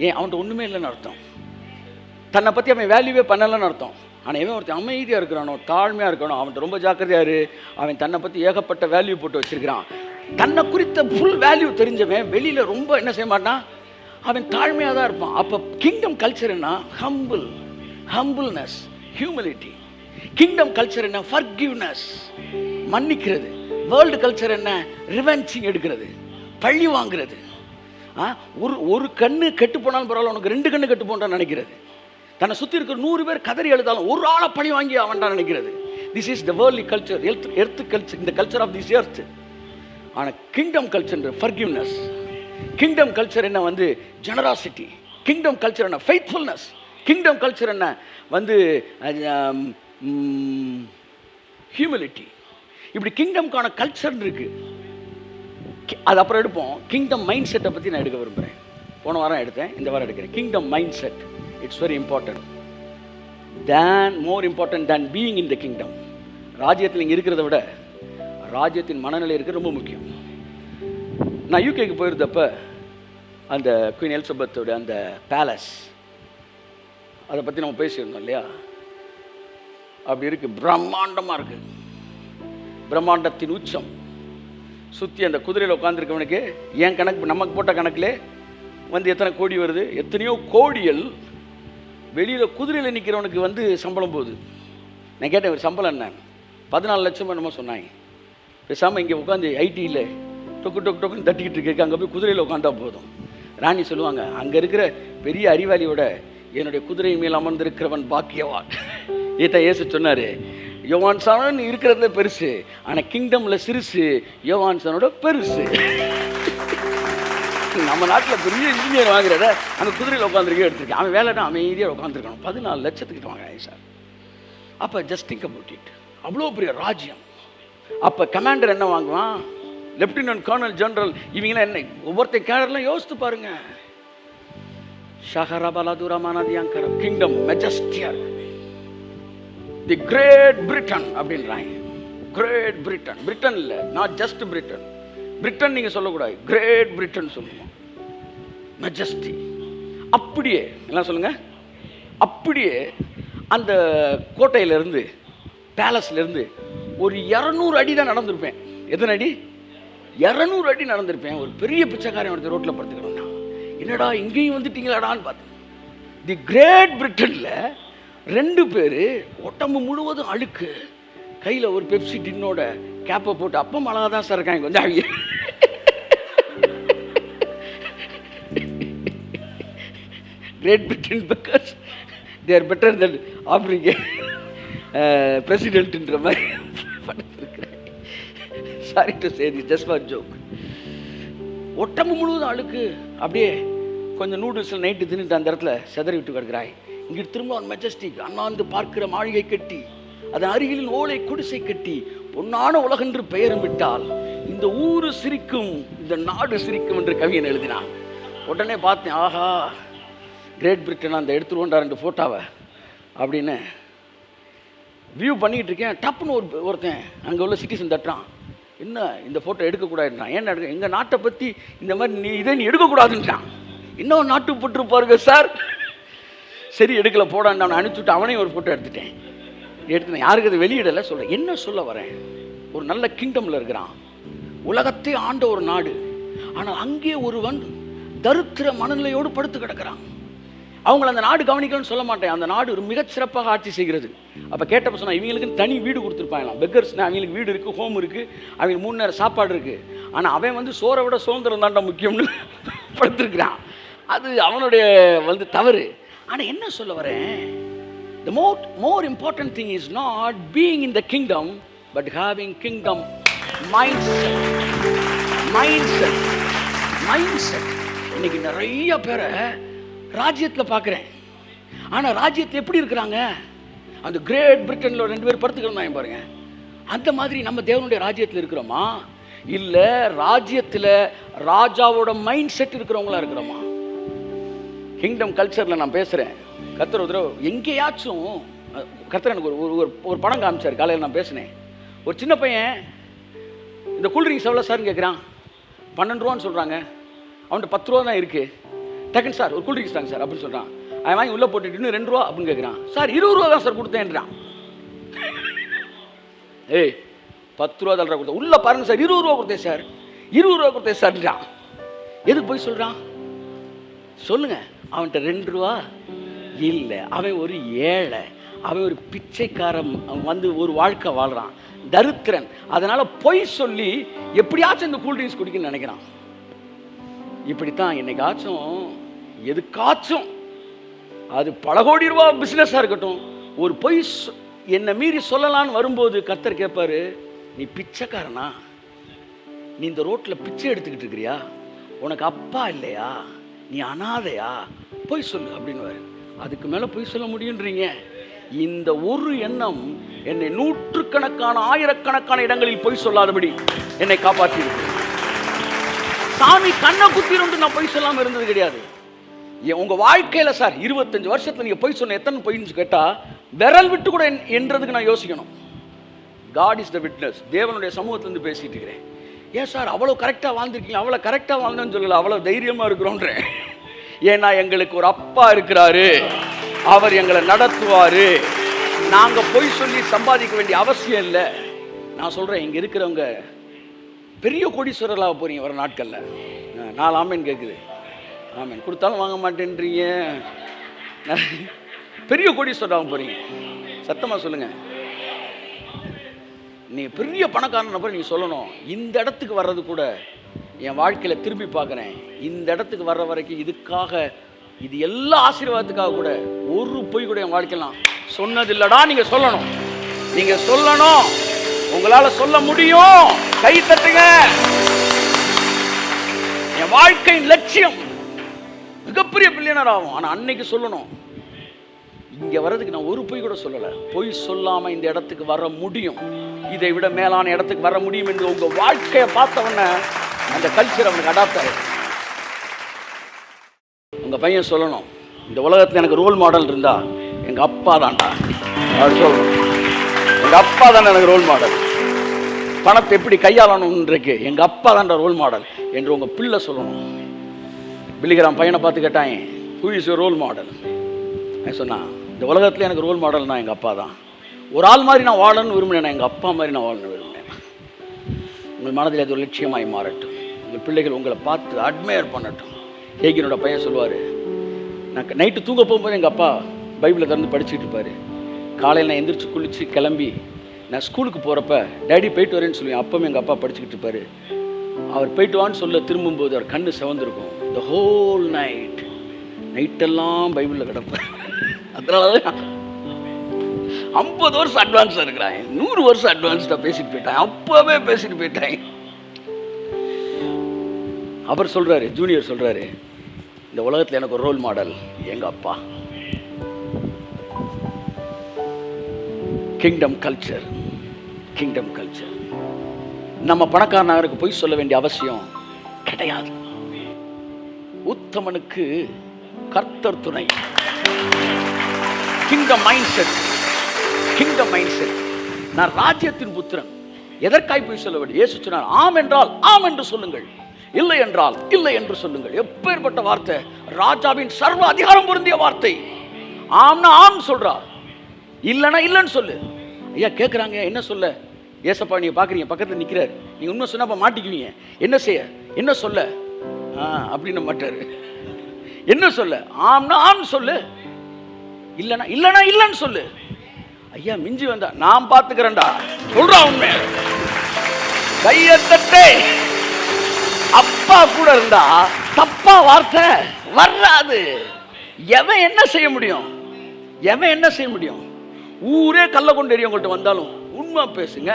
ஏன்? அவன்கிட்ட ஒன்றுமே இல்லைன்னு அர்த்தம். தன்னை பற்றி அவன் வேல்யூவே பண்ணலைன்னு அர்த்தம். ஆனால் இவன் ஒருத்தன் அமைதியாக இருக்கிறானோ, தாழ்மையாக இருக்கணும், அவன்கிட்ட ரொம்ப ஜாக்கிரதையாரு. அவன் தன்னை பற்றி ஏகப்பட்ட வேல்யூ போட்டு வச்சிருக்கிறான். தன்னை குறித்த ஃபுல் வேல்யூ தெரிஞ்சவன் வெளியில் ரொம்ப என்ன செய்ய மாட்டான், அவன் தாழ்மையாக தான் இருப்பான். அப்போ கிங்டம் கல்ச்சர் என்ன? Humbleness, humility. கிங்டம் கல்ச்சர் என்ன? ஃபர்கிவ்னஸ், மன்னிக்கிறது. வேர்ல்டு கல்ச்சர் என்ன? ரிவெஞ்சிங் எடுக்கிறது, பழி வாங்குறது. ஒரு கண்ணு கெட்டு போனாலும் பரவாயில்ல, உனக்கு 2 கண்ணு கெட்டு போன்றான்னு நினைக்கிறது. தன்னை சுற்றி இருக்கிற 100 பேர் கதறி எழுதாலும் ஒரு ஆளை பழி வாங்கி அவன்டா நினைக்கிறது. This is the worldly culture, earth culture, இந்த கல்ச்சர் ஆஃப் திஸ் எர்த். ஆனால் kingdom culture forgiveness. Kingdom culture என்ன? வந்து ஜெனராசிட்டி. கிங்டம் கல்ச்சர் என்ன? ஃபெய்த்ஃபுல்னஸ். கிங்டம் கல்ச்சர் என்ன? வந்து ஹியூமிலிட்டி. இப்படி கிங்டம்கான கல்ச்சர் இருக்கு. அது அப்புறம் எடுப்போம். கிங்டம் மைண்ட் செட்டை பற்றி நான் எடுக்க விரும்புகிறேன். போன வாரம் எடுத்தேன், இந்த வாரம் எடுக்கிறேன். Kingdom mind set, it's very important, more important than being in the kingdom. ராஜ்யத்தில் இங்கே இருக்கிறத விட ராஜ்யத்தின் மனநிலை இருக்கிறது ரொம்ப முக்கியம். நான் யூகேக்கு போயிருந்தப்ப அந்த குயின் எலிசபெத்தோட அந்த பேலஸ், அதை பற்றி நம்ம பேசியிருந்தோம் இல்லையா? அப்படி இருக்குது, பிரம்மாண்டமாக இருக்குது, பிரம்மாண்டத்தின் உச்சம். சுற்றி அந்த குதிரையில் உட்காந்துருக்கவனுக்கு என் கணக்கு, நமக்கு போட்ட கணக்கில் வந்து எத்தனை கோடி வருது, எத்தனையோ கோடிகள். வெளியில் குதிரையில் நிற்கிறவனுக்கு வந்து சம்பளம் போகுது. நான் கேட்டேன், ஒரு சம்பளம் என்ன? 14 லட்சம் என்னமோ சொன்னாங்க. பேசாமல் இங்கே உட்காந்து ஐடியில் டொக்குன்னு தட்டிக்கிட்டு இருக்கு, அங்கே போய் குதிரையில் உட்காந்தா போதும். ராணி சொல்லுவாங்க, அங்கே இருக்கிற பெரிய அறிவாளியோட என்னுடைய குதிரை மேல் அமர்ந்திருக்கிறவன் பாக்கியவான். ஏசு சொன்னார், யோவான்சானன் இருக்கிறதுல பெருசு, ஆனால் கிங்டமில் சிறுசு யோவான்சானோட பெருசு. நம்ம நாட்டில் பெரிய இன்ஜினியர் வாங்குறத அந்த குதிரையில் உட்காந்துருக்கே எடுத்துருக்கேன். அவன் வேலைனா அமைதியாக உட்காந்துருக்கணும். 14 லட்சத்துக்கிட்ட வாங்குறாங்க சார். அப்போ ஜஸ்ட் திங்க் அபவுட் இட், அவ்வளோ பெரிய ராஜ்யம். அப்போ கமாண்டர் என்ன வாங்குவான்? லெப்டினன்ட் கர்னல் ஜெனரல், இவங்களாம் என்ன ஒவ்வொருத்தர் கேடர்லாம் யோசித்து பாருங்க. ஷஹரபலதுரமானதியாங்கர கிங்டம் மெஜஸ்டியா இருக்கு. தி கிரேட் பிரிட்டன் அப்படின்றாங்க. கிரேட் பிரிட்டன், பிரிட்டன் இல்லை, நாட் ஜஸ்ட் பிரிட்டன். பிரிட்டன் நீங்கள் சொல்லக்கூடாது, கிரேட் பிரிட்டன் சொல்லுவோம். மெஜஸ்டி. அப்படியே எல்லாம் சொல்லுங்க. அப்படியே அந்த கோட்டையிலேருந்து, பேலஸ்லேருந்து ஒரு 200 அடி தான் நடந்திருப்பேன். எத்தனை அடி? 200 அடி நடந்திருப்பேன். ஒரு பெரிய பிச்சைக்காரன் எடுத்து ரோட்டில் படுத்துக்கணும். என்னடா இங்கேயும் வந்துட்டீங்களாடான்னு பார்த்தேன். தி கிரேட் பிரிட்டனில் 2 பேர் உடம்பு முழுவதும் அழுக்கு, கையில் ஒரு பெப்சி டின்னோட கேப்பை போட்டு அப்பம் அழகாக தான் சார் இருக்காங்க கொஞ்சம் அவங்க. Great Britain because they are better than African பிரசிடென்ட்ன்ற மாதிரி படுத்துருக்கிறேன். Sorry to say this, just for joke. உடம்பு முழுவதும் அழுக்கு, அப்படியே கொஞ்சம் நூடுல்ஸில் நைட்டு தின்னுட்டு அந்த இடத்துல செதறி விட்டு கிடக்கிறாய். இங்கே திரும்ப அவன் மெஜஸ்டிக் அண்ணாந்து பார்க்கிற மாளிகை கட்டி, அதன் அருகில் ஓலை குடிசை கட்டி, பொன்னான உலகென்று பெயரும் விட்டால் இந்த ஊரு சிரிக்கும், இந்த நாடு சிரிக்கும் என்று கவியன் எழுதினான். உடனே பார்த்தேன், ஆஹா கிரேட் பிரிட்டன் அந்த எடுத்துருவோண்டா 2 ஃபோட்டோவை அப்படின்னு வியூ பண்ணிக்கிட்டு இருக்கேன். டப்புன்னு ஒருத்தன் அங்கே உள்ள சிட்டிசன் தட்டுறான். என்ன இந்த ஃபோட்டோ எடுக்கக்கூடாதுன்றான். ஏன்னா எங்கள் நாட்டை பற்றி இந்த மாதிரி நீ எடுக்கக்கூடாதுன்றான். இன்னும் நாட்டு போட்டுருப்பாருங்க சார். சரி எடுக்கலை போடான்னு நான் அனுப்பிச்சுட்டு அவனையும் ஒரு ஃபோட்டோ எடுத்துட்டேன். யாருக்கு அது வெளியிடலை. சொல்கிறேன் என்ன சொல்ல வரேன், ஒரு நல்ல கிங்டமில் இருக்கிறான், உலகத்தை ஆண்ட ஒரு நாடு. ஆனால் அங்கே ஒருவன் தரித்திர மனநிலையோடு படுத்து கிடக்கிறான். அவங்கள அந்த நாடு கவனிக்கணும்னு சொல்ல மாட்டேன். அந்த நாடு ஒரு மிகச்சிறப்பாக ஆட்சி செய்கிறது. அப்போ கேட்டப்போ சொன்னால் இவங்களுக்கு தனி வீடு கொடுத்துருப்பாங்களாம். பெக்கர்ஸ்னால் அவங்களுக்கு வீடு இருக்குது, ஹோம் இருக்குது, அவங்களுக்கு 3 நேரம் சாப்பாடு இருக்குது. ஆனால் அவன் சோறை விட சுதந்திரம் தாண்டா முக்கியம்னு படுத்துருக்கிறான். அது அவனுடைய தவறு. ஆனால் என்ன சொல்ல வரேன், the more important thing is not being in the kingdom but having kingdom mindset. இன்னைக்கு நிறைய பேரை ராஜ்யத்தில் பார்க்குறேன். ஆனால் ராஜ்யத்தில் எப்படி இருக்கிறாங்க? அந்த கிரேட் பிரிட்டனில் 2 பேர் படுத்துக்கிறோம் பாருங்க. அந்த மாதிரி நம்ம தேவனுடைய ராஜ்யத்தில் இருக்கிறோமா, இல்லை ராஜ்யத்தில் ராஜாவோட மைண்ட் செட் இருக்கிறவங்களா இருக்கிறோமா? கிங்டம் கல்ச்சரில் நான் பேசுகிறேன். கர்த்தர் ஒரு தடவை எங்கேயாச்சும் கர்த்தர் எனக்கு ஒரு படம் காமிச்சார். காலையில் நான் பேசினேன். ஒரு சின்ன பையன் இந்த கூல்ட்ரிங்க்ஸ் எவ்வளோ சார்னு கேட்குறான். 12 ரூபான்னு சொல்கிறாங்க. அவன்கிட்ட 10 ரூபா தான் இருக்குது. டக்குன்னு சார் ஒரு கூல்ட்ரிங்க்ஸ் தாங்க சார் அப்படின்னு சொல்கிறான். அவன் வாங்கி உள்ளே போட்டுட்டு இன்னும் 2 ரூபா அப்படின்னு கேட்குறான். சார் 20 ரூபா தான் சார் கொடுத்தேன்றான். ஏய் 10 ரூபா தான் கொடுத்தேன். உள்ளே பாருங்கள் சார் 20 ரூபா கொடுத்தேன் சார், 20 ரூபா கொடுத்தேன் சார்ன்றான். எதுக்கு போய் சொல்கிறான் சொல்லுங்க? அவன்கிட்ட 2 ரூபா இல்லை. அவன் ஒரு ஏழை, அவன் ஒரு பிச்சைக்காரன், அவன் ஒரு வாழ்க்கை வாழ்கிறான், தரித்திரன். அதனால் பொய் சொல்லி எப்படியாச்சும் இந்த கூல்ட்ரிங்க்ஸ் குடிக்கணும்னு நினைக்கிறான். இப்படித்தான் என்னைக்காச்சும் எதுக்காச்சும், அது பல கோடி ரூபா பிஸ்னஸாக இருக்கட்டும், ஒரு பொய் என்னை மீறி சொல்லலான்னு வரும்போது கர்த்தர் கேட்பாரு, நீ பிச்சைக்காரனா? நீ இந்த ரோட்டில் பிச்சை எடுத்துக்கிட்டு இருக்கிறியா? உனக்கு அப்பா இல்லையா? நீ அனாதையா? பொய் சொல்லு அப்படின்னு. அதுக்கு மேலே பொய் சொல்ல முடியுன்றீங்க. இந்த ஒரு எண்ணம் என்னை 100கணக்கான 1000கணக்கான இடங்களில் பொய் சொல்லாதபடி என்னை காப்பாற்றியிருக்கு. சாமி கண்ணை குத்திருந்து நான் பொய் சொல்லாமல் இருந்தது கிடையாது. உங்கள் வாழ்க்கையில் சார் 25 வருஷத்தில் நீங்கள் பொய் சொன்ன எத்தனை பொய்ன்னு கேட்டால் விரல் விட்டு கூட என்றதுக்கு நான் யோசிக்கணும். God is the witness. தேவனுடைய சமூகத்திலேருந்து பேசிட்டு இருக்கிறேன். ஏன் சார் அவ்வளோ கரெக்டாக வாழ்ந்துருக்கீங்க? அவ்வளோ கரெக்டாக வாழ்ந்தேன்னு சொல்லலை, அவ்வளோ தைரியமாக இருக்கிறோன்றேன். ஏன்னா எங்களுக்கு ஒரு அப்பா இருக்கிறாரு, அவர் எங்களை நடத்துவார். நாங்கள் பொய் சொல்லி சம்பாதிக்க வேண்டிய அவசியம் இல்லை. நான் சொல்கிறேன், இங்கே இருக்கிறவங்க பெரிய கோடீஸ்வரர்களாக போகிறீங்க வர நாட்களில். 4 ஆமேன் கேட்குது. ஆமேன் கொடுத்தாலும் வாங்க மாட்டேன்றீங்க. பெரிய கோடீஸ்வரராக போகிறீங்க. சத்தமாக சொல்லுங்கள். நீங்கள் பெரிய பணக்காரன் நபர் நீங்கள் சொல்லணும். இந்த இடத்துக்கு வர்றது கூட என் வாழ்க்கையில் திரும்பி பார்க்குறேன். இந்த இடத்துக்கு வர்ற வரைக்கும் இதுக்காக, இது எல்லா ஆசீர்வாதத்துக்காக கூட ஒரு பொய் கூட என் வாழ்க்கையெல்லாம் சொன்னதில்லடா நீங்கள் சொல்லணும். நீங்க சொல்லணும், உங்களால சொல்ல முடியும். கை தட்டுங்க. என் வாழ்க்கையின் லட்சியம் மிகப்பெரிய பில்லியனர் ஆகும். ஆனா அன்னைக்கு சொல்லணும். இங்க வர்றதுக்கு நான் ஒரு பொய் கூட சொல்லல. பொய் சொல்லாம இந்த இடத்துக்கு வர முடியும், இதை விட மேலான இடத்துக்கு வர முடியும் என்று உங்க வாழ்க்கையை பார்த்தவொன்னே அந்த கல்ச்சர் அவனுக்கு அடாப்ட் ஆயிடும். உங்க பையன் சொல்லணும், இந்த உலகத்துல எனக்கு ரோல் மாடல் இருந்தா எங்க அப்பா தான்டா. அப்படி சொல்லணும், எங்க அப்பா தானே எனக்கு ரோல் மாடல். பணத்தை எப்படி கையாளணும்ன்றிருக்கு எங்க அப்பா தான்டா ரோல் மாடல் என்று உங்க பிள்ளை சொல்லணும். பில்லிகிராம் பையனை பார்த்து கேட்டாங்க, who is your role model? சொன்னான், இந்த உலகத்துல எனக்கு ரோல் மாடல்னா எங்க அப்பா தான். ஒரு ஆள் மாதிரி நான் வாழணும்னு விரும்பினேன், எங்க அப்பா மாதிரி நான் வாழணும்னு விரும்பினேன். உங்கள் மனதில் அது ஒரு லட்சியமாய் மாறட்டும். உங்கள் பிள்ளைகள் உங்களை பார்த்து அட்மையர் பண்ணட்டும். ஹேகினோட பையன் சொல்லுவார், நான் நைட்டு தூங்க போகும்போது எங்கள் அப்பா பைபிளை திறந்து படிச்சுட்டு இருப்பார். காலையில் நான் எந்திரிச்சு குளிச்சு கிளம்பி நான் ஸ்கூலுக்கு போகிறப்ப டேடி போயிட்டு வரேன்னு சொல்லுவேன். அப்பவும் எங்கள் அப்பா படிச்சுக்கிட்டு இருப்பார். அவர் போயிட்டு வான்னு சொல்ல திரும்பும்போது அவர் கண்ணு செவந்திருக்கும். த ஹோல் நைட்டெல்லாம் பைபிளில் கிடப்பார். அதனால தான் 50 வருஷம் அட்வான்ஸாக இருக்கிறாங்க, 100 வருஷம் அட்வான்ஸ்டாக பேசிட்டு போயிட்டாங்க. அப்போவே பேசிட்டு போயிட்டாங்க. அவர் சொல்கிறாரு, ஜூனியர் சொல்கிறாரு, இந்த உலகத்தில் எனக்கு ஒரு ரோல் மாடல் எங்கள் அப்பா. Kingdom culture. நம்ம பணக்காரனாருக்கு போய் சொல்ல வேண்டிய அவசியம் கிடையாது. உத்தமனுக்கு கர்த்தர் துணை. Kingdom mind set. நான் ராஜ்யத்தின் புத்திரன். எதற்காய் போய் சொல்ல வேண்டும்? இயேசு சொன்னார், ஆம் என்றால் ஆம் என்று சொல்லுங்கள், இல்லை என்றால் இல்லை என்று சொல்லுங்கள். எப்பேற்பட்ட வார்த்தை! ராஜாவின் சர்வ அதிகாரம் பொருந்திய வார்த்தை. ஆம்னா ஆம் சொல்றார், இல்லைன்னா இல்லைன்னு சொல்லு. ஐயா கேட்குறாங்க, என்ன சொல்ல? ஏசப்பா நீங்க பார்க்குறீங்க, பக்கத்தில் நிற்கிறார், நீங்க உண்மை சொன்னா மாட்டிக்குவீங்க. என்ன செய்ய, என்ன சொல்ல அப்படின்னு மாட்டாரு. என்ன சொல்ல? ஆம்னா ஆம் சொல்லு, இல்லைன்னா இல்லைன்னா இல்லைன்னு சொல்லு. ஐயா மிஞ்சி வந்தா நான் பார்த்துக்கிறேன்டா சொல்றா உண்மை. கையத்தட்டே அப்பா கூட இருந்தா தப்பா வார்த்தை வராது. எவன் என்ன செய்ய முடியும்? ஊரே கள்ள கொண்டு எறியவங்கள்ட்ட வந்தாலும் உண்மை பேசுங்க.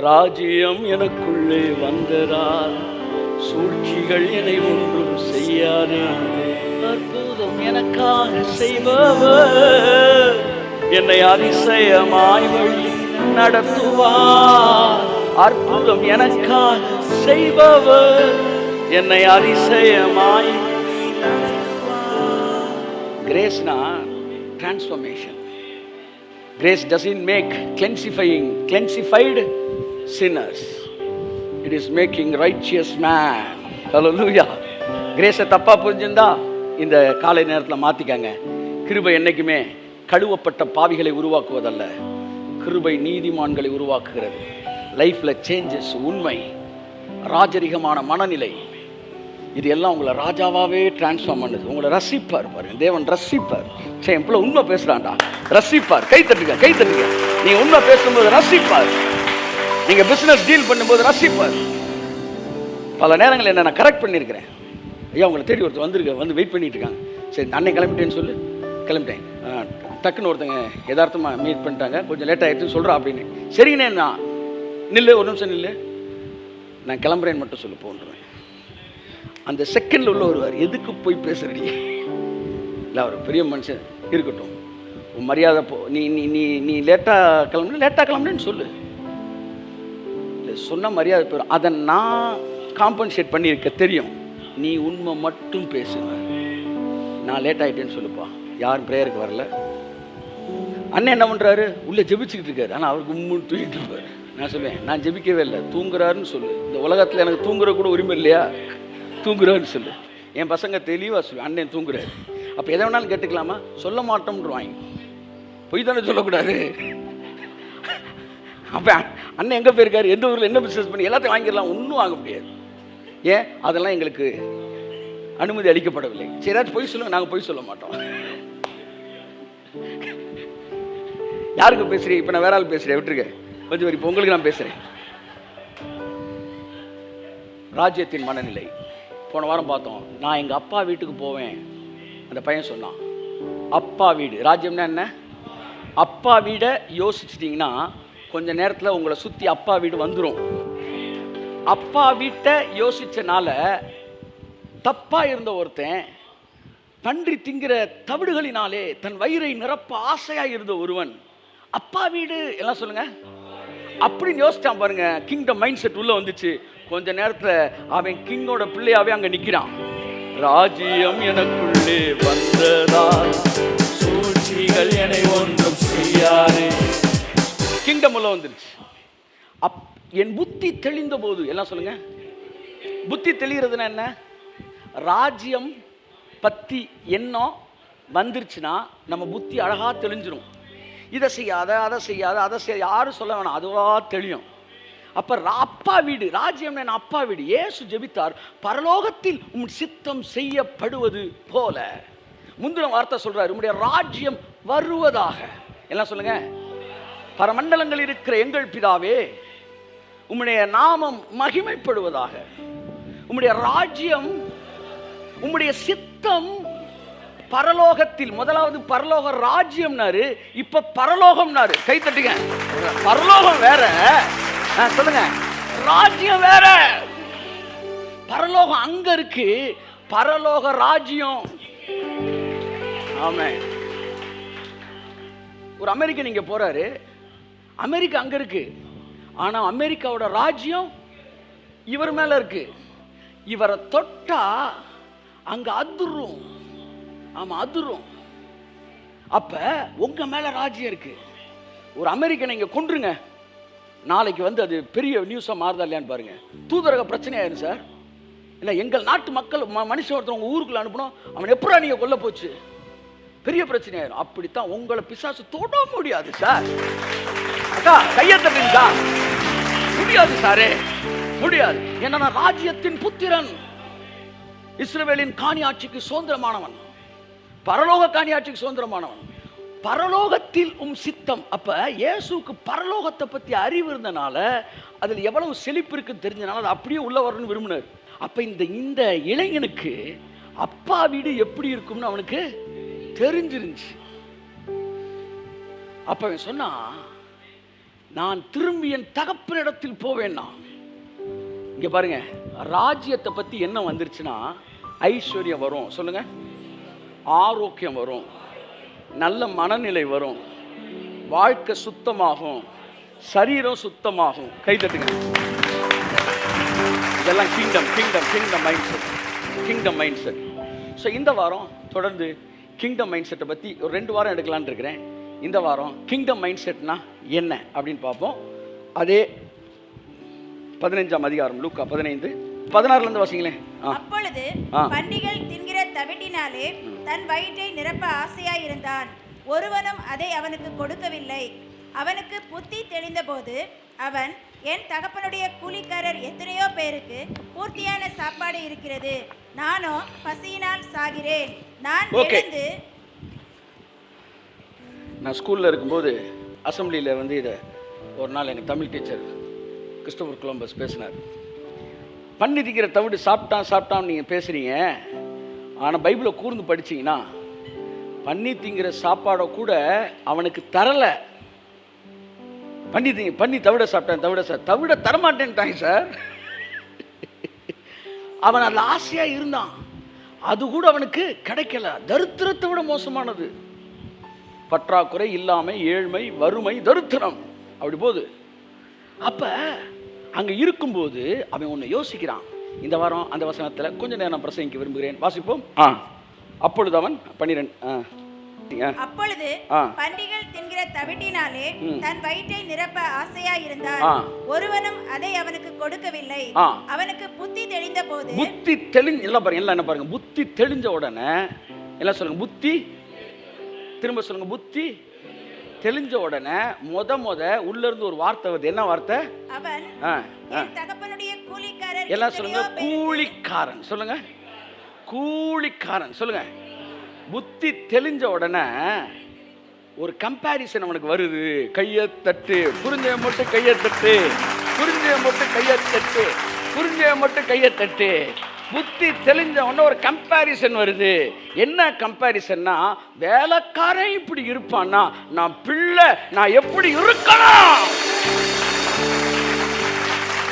ராஜ்யம் எனக்குள்ளே வந்ததால் சூழ்ச்சிகள் என்னை ஒன்றும் செய்யாதே. அற்புதம் எனக்காக செய்பவர் என்னை அதிசயமாய் வழி நடத்துவார். அற்புதம் எனக்காக செய்பவர் என்னை அதிசயமாய். கிரேஸ்னா transformation. Grace doesn't make cleansified sinners. It is making righteous man. Hallelujah. Grace தப்பா புரிஞ்சிருந்தா இந்த காலை நேரத்தில் மாத்திக்காங்க. கிருபை என்னைக்குமே கழுவப்பட்ட பாவிகளை உருவாக்குவதல்ல, கிருபை நீதிமான்களை உருவாக்குகிறது. லைஃப்ல சேஞ்சஸ், உண்மை, ராஜரிகமான மனநிலை, இது எல்லாம் உங்களை ராஜாவாகவே டிரான்ஸ்ஃபார்ம் பண்ணுது. உங்களை ரசிப்பார் பாருங்க, தேவன் ரசிப்பார். சரி என் பிள்ளை உண்மை பேசுகிறான்டா, ரசிப்பார். கை தட்டுங்க. நீங்கள் உண்மை பேசும்போது ரசிப்பார். நீங்கள் பிஸ்னஸ் டீல் பண்ணும்போது ரசிப்பார். பல நேரங்கள் என்ன நான் கரெக்ட் பண்ணியிருக்கிறேன். ஐயா உங்களை தேடி ஒருத்தர் வந்து வெயிட் பண்ணிட்டு இருக்காங்க. சரி அன்னை கிளம்பிட்டேன்னு சொல்லு. கிளம்பிட்டேன். டக்குன்னு ஒருத்தங்க யதார்த்தமாக மீட் பண்ணிட்டாங்க, கொஞ்சம் லேட் ஆகிடுச்சுன்னு சொல்கிறா அப்படின்னு. சரிங்கண்ணே நான் நில்லு, ஒரு நிமிஷம் நில்லு, நான் கிளம்புறேன்னு மட்டும் சொல்லு போன்றுவேன். அந்த செகண்டில் உள்ள வருவார், எதுக்கு போய் பேசுகிறீங்க? இல்லை அவர் பெரிய மனுஷன் இருக்கட்டும், உன் மரியாதை போ. நீ நீ நீ நீ லேட்டாக கிளம்புனேன்னு சொல்லு. இல்லை சொன்ன மரியாதை போயிடும். அதை நான் காம்பன்சேட் பண்ணியிருக்க தெரியும். நீ உண்மை மட்டும் பேசுவேன். நான் லேட் ஆகிட்டேன்னு சொல்லுப்பா. யாரும் ப்ரேயருக்கு வரல. அண்ணன் என்ன பண்ணுறாரு? உள்ளே ஜெபிச்சுக்கிட்டு இருக்காரு. ஆனால் அவருக்கு முன்னு தூங்கிட்டு இருப்பார். நான் சொல்லுவேன், நான் ஜெபிக்கவே இல்லை, தூங்குறாருன்னு சொல்லு. இந்த உலகத்தில் எனக்கு தூங்குற கூட உரிமை இல்லையா? தூங்குறாருன்னு சொல்லு. என் பசங்க தெளிவாக சொல்லுவேன், அண்ணன் தூங்குறாரு. அப்போ எதை வேணாலும் கேட்டுக்கலாமா? சொல்ல மாட்டோம்ன்றாங்க. பொய் தானே சொல்லக்கூடாது. அப்போ அண்ணன் எங்கே போயிருக்காரு, எந்த ஊரில் என்ன பிஸ்னஸ் பண்ணி எல்லாத்தையும் வாங்கிடலாம். ஒன்றும் வாங்க முடியாது. ஏன்? அதெல்லாம் எங்களுக்கு அனுமதி அளிக்கப்படவில்லை. சரி ஏதாச்சும் பொய் சொல்லுங்க, நாங்கள் பொய் சொல்ல மாட்டோம். யாருக்கு பேசுகிறீங்க? இப்போ நான் வேற ஆள் பேசுகிறேன், விட்டுருக்க கொஞ்சம். இப்போ உங்களுக்கு நான் பேசுகிறேன். ராஜ்யத்தின் மனநிலை. போன வாரம் பார்த்தோம். நான் எங்கள் அப்பா வீட்டுக்கு போவேன். அந்த பையன் சொன்னான், அப்பா வீடு. ராஜ்யம்னா என்ன? அப்பா வீடை யோசிச்சிட்டிங்கன்னா கொஞ்ச நேரத்தில் உங்களை சுற்றி அப்பா வீடு வந்துடும். அப்பா வீட்டை யோசிச்சனால தப்பாக இருந்த ஒருத்தன் பன்றி திங்கிற தவிடுகளினாலே தன் வயிறை நிரப்ப ஆசையாக இருந்த ஒருவன் அப்பா வீடு எல்லாம் சொல்லுங்க அப்படின்னு யோசிச்சான் பாருங்க. கிங்டம் மைண்ட் செட் உள்ள வந்துச்சு. கொஞ்ச நேரத்தில் அவன் கிங்கோட பிள்ளையாவே அங்கே நிற்கிறான். ராஜ்யம் எனக்குள்ளே வந்ததால் சூழ்ச்சிகள் என்னை ஒன்றும் செய்யாது. கிங்டம் உள்ள வந்துருச்சு. என் புத்தி தெளிந்த போது எல்லாம் சொல்லுங்க. புத்தி தெளிகிறதுனா என்ன? ராஜ்யம் பற்றி எண்ணம் வந்துருச்சுன்னா நம்ம புத்தி அழகாக தெளிஞ்சிடும். இதை செய்யாத அதை செய்யாத அதை செய்ய யாரும் சொல்ல வேணாம், அதுவாக தெளியும். அப்போ அப்பா வீடு, ராஜ்யம் என்ன? அப்பா வீடு. இயேசு ஜெபித்தார், பரலோகத்தில் உம் சித்தம் செய்யப்படுவது போல. முந்தின வார்த்தை சொல்றாரு, உம்முடைய ராஜ்யம் வருவதாக. எல்லாம் சொல்லுங்க. பரமண்டலங்கள் இருக்கிற எங்கள் பிதாவே, உம்முடைய நாமம் மகிமைப்படுவதாக. உம்முடைய ராஜ்யம், உம்முடைய சித்தம் பரலோகத்தில். முதலாவது பரலோக ராஜ்யம்னாரு, இப்ப பரலோகம்னாரு. கை தட்டுங்க. பரலோகம் வேற, சொல்லுங்க. ராஜ்யம் வேற. பரலோகம் அங்க இருக்கு, பரலோக ராஜ்யம். ஆமென். ஒரு அமெரிக்கன் இங்க போறாரு, அமெரிக்கா அங்க இருக்கு, ஆனா அமெரிக்காவோட ராஜ்யம் இவர் மேல இருக்கு. இவரை தொட்டா அங்க அதிரும். ஆமா, அதிரும். அப்ப உங்க மேல ராஜ்யம் இருக்கு. ஒரு அமெரிக்கனை இங்க கொன்றுங்க, நாளைக்கு வந்து அது பெரிய நியூஸா மாறுதா இல்லையான்னு பாருங்க. தூதரக பிரச்சனை ஆயிரும் சார். இல்லை, எங்கள் நாட்டு மக்கள் மனுஷன் ஒருத்தர் உங்க ஊருக்குள்ள அனுப்பணும், அவன் எப்படா நீங்க கொல்ல போச்சு, பெரிய பிரச்சனை ஆயிரும். அப்படித்தான் உங்களை பிசாசு தொட முடியாது சார். அக்கா கையை தட்டுங்க. முடியாது சாரே, முடியாது. ஏன்னா ராஜ்யத்தின் புத்திரன், இஸ்ரவேலின் காணியாட்சிக்கு சுதந்திரமானவன், பரலோக காணியாட்சிக்கு சுதந்திரமானவன். பரலோகத்தில் உம் சித்தம். அப்ப இயேசுக்கு பரலோகத்தை பத்தி அறிவு இருந்தனால, அதுல எவ்வளவு செழிப்பு இருக்குன்னு தெரிஞ்சனால அது அப்படியே உள்ள வரணும்னு விரும்பினார். அப்ப இந்த இளைஞனுக்கு அப்பா வீடு எப்படி இருக்கும்னு அவனுக்கு தெரிஞ்சிருந்துச்சு. அப்ப அவன் சொன்னா, நான் திரும்பி என் தகப்பனிடத்தில் போவேன்னா. இங்க பாருங்க, ராஜ்யத்தை பத்தி என்ன வந்துருச்சுன்னா, ஐஸ்வர்யம் வரும், சொல்லுங்க, ஆரோக்கியம் வரும், நல்ல மனநிலை வரும், வாழ்க்கை சுத்தமாகும், சரீரம் சுத்தமாகும். கை தட்டுங்க. இதெல்லாம் kingdom kingdom kingdom mind set, kingdom mind set. So இந்த வாரம் தொடர்ந்து கிங்டம் மைண்ட் செட்டை பற்றி ஒரு 2 வாரம் எடுக்கலான்னு இருக்கிறேன். இந்த வாரம் கிங்டம் மைண்ட் செட்னா என்ன அப்படின்னு பார்ப்போம். அதே 15ஆம் அதிகாரம், லூக்கா 15:16 வாசிங்களேன். அப்பொழுது பன்றிகள் தின்கிற தவிட்டினாலே தன் வயிற்றை நிரப்ப ஆசையாயிருந்தான். ஒருவனும் அதை அவனுக்கு கொடுக்கவில்லை. அவனுக்கு புத்தி தெளிந்தபோது அவன், என் தகப்பனுடைய கூலிக்காரர் எத்தனையோ பேருக்கு பூர்த்தியான சாப்பாடு இருக்கிறது, நானோ பசியினால் சாகிறேன். நான் ஸ்கூலில் இருக்கும்போது அசம்பிளியில் வந்து இதை ஒரு நாள் எங்கள் தமிழ் டீச்சர் கிறிஸ்டோபர் கொலம்பஸ் பேசினார். பண்ணி திக்கிற தவிடு சாப்பிட்டான் நீங்கள் பேசுகிறீங்க, ஆனால் பைபிளை கூர்ந்து படிச்சிங்கன்னா பண்ணி திங்கிற சாப்பாடை கூட அவனுக்கு தரலை. பண்ணி தவிட சாப்பிட்டான், தவிட தரமாட்டேன்ட்டாங்க சார். அவன் அதில் ஆசையாக இருந்தான், அது கூட அவனுக்கு கிடைக்கல. தரித்திரத்தை விட மோசமானது பற்றாக்குறை, இல்லாமை, ஏழ்மை, வறுமை, தரித்திரம், அப்படி போகுது. அப்ப அங்க இருக்கும்போது அவன் ஒன்று யோசிக்கிறான். இந்த வாரம் அந்த வசனத்தில் கொஞ்ச நேரம் பிரசங்கிக்க விரும்புகிறேன். வாசிப்போம். அப்பொழுது அவன் 12. அப்பொழுது பன்றிகள் தின்கிற தவிட்டினாலே தன் வயிற்றை நிரப்ப ஆசையாயிருந்தான். ஒருவனும் அதை அவனுக்கு கொடுக்கவில்லை. அவனுக்கு புத்தி தெளிந்த போது, எல்லாம் பாருங்க, புத்தி தெளிஞ்ச உடனே எல்லாம் சொல்லுங்க, புத்தி, திரும்ப சொல்லுங்க, புத்தி தெளிஞ்ச உடனே உள்ள இருந்து ஒரு வார்த்தை வருது. என்ன வார்த்தை? அவன் என் தகப்பனுடைய கூலிக்காரர். எல்லாம் சொல்லுங்க, கூலிக்காரன். சொல்லுங்க, கூலிக்காரன். சொல்லுங்க. புத்தி தெளிஞ்ச உடனே ஒரு கம்பேரிசன் அவனுக்கு வருது. கையை தட்டு, புரிஞ்சவன் மட்டும் கையை தட்டு, புரிஞ்சவன் மட்டும் கையை தட்டு, புரிஞ்சவன் மட்டும் கையை தட்டு. புத்தி தெளிஞ்ச உடனே ஒரு கம்பேரிசன் வருது. என்ன கம்பேரிசன்னா, வேலைக்காரன் இப்படி இருப்பான்னா நான் பிள்ளை நான் எப்படி இருக்கணும்,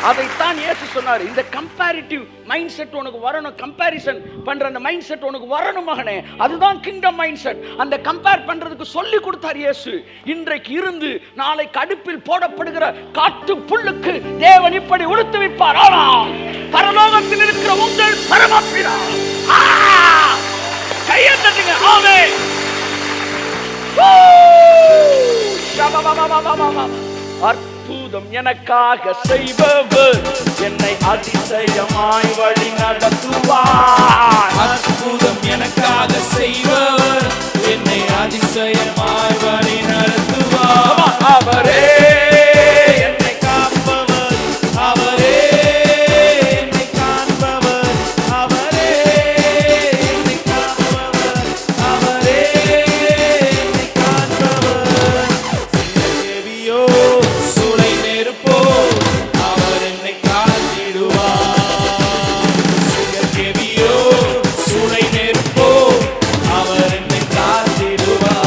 அதைத்தான் இயேசு சொன்னார். இந்த கம்பேரிட்டிவ் மைண்ட் செட் உனக்கு வரணும், கம்பேரிசன் பண்ற அந்த மைண்ட் செட் உனக்கு வரணும் மகனே. அதுதான் கிங்டம் மைண்ட் செட். அந்த கம்பேர் பண்றதுக்கு சொல்லி கொடுத்தார் இயேசு. இன்றைக்கு இருந்து நாளைக்கு அடுப்பில் போடப்படுகிற காட்டு புல்லுக்கு தேவன் இப்படி உடுத்து வைப்பார். ஆனால் பரலோகத்தில் இருக்கிற உங்கள் பரமபிதா, கையை தட்டுங்க. ஆமென். அற்புதம் எனக்காக செய்பவர் என்னை அதிசயமாய் வழி நடத்துவார். அற்புதம் எனக்காக செய்பவர் என்னை அதிசயமாய் வழி நடத்துவார். அவரே என்னை காப்பவர், அவரே என்னை காண்பவர், அவரே என்னை காப்பவர், அவரே என்னை காண்பவர். தேவியோ சூளை நெருப்போ அவர் என்னை காத்திடுவார். தேவியோ சூளை நெருப்போ அவர் என்னை காத்திடுவார்.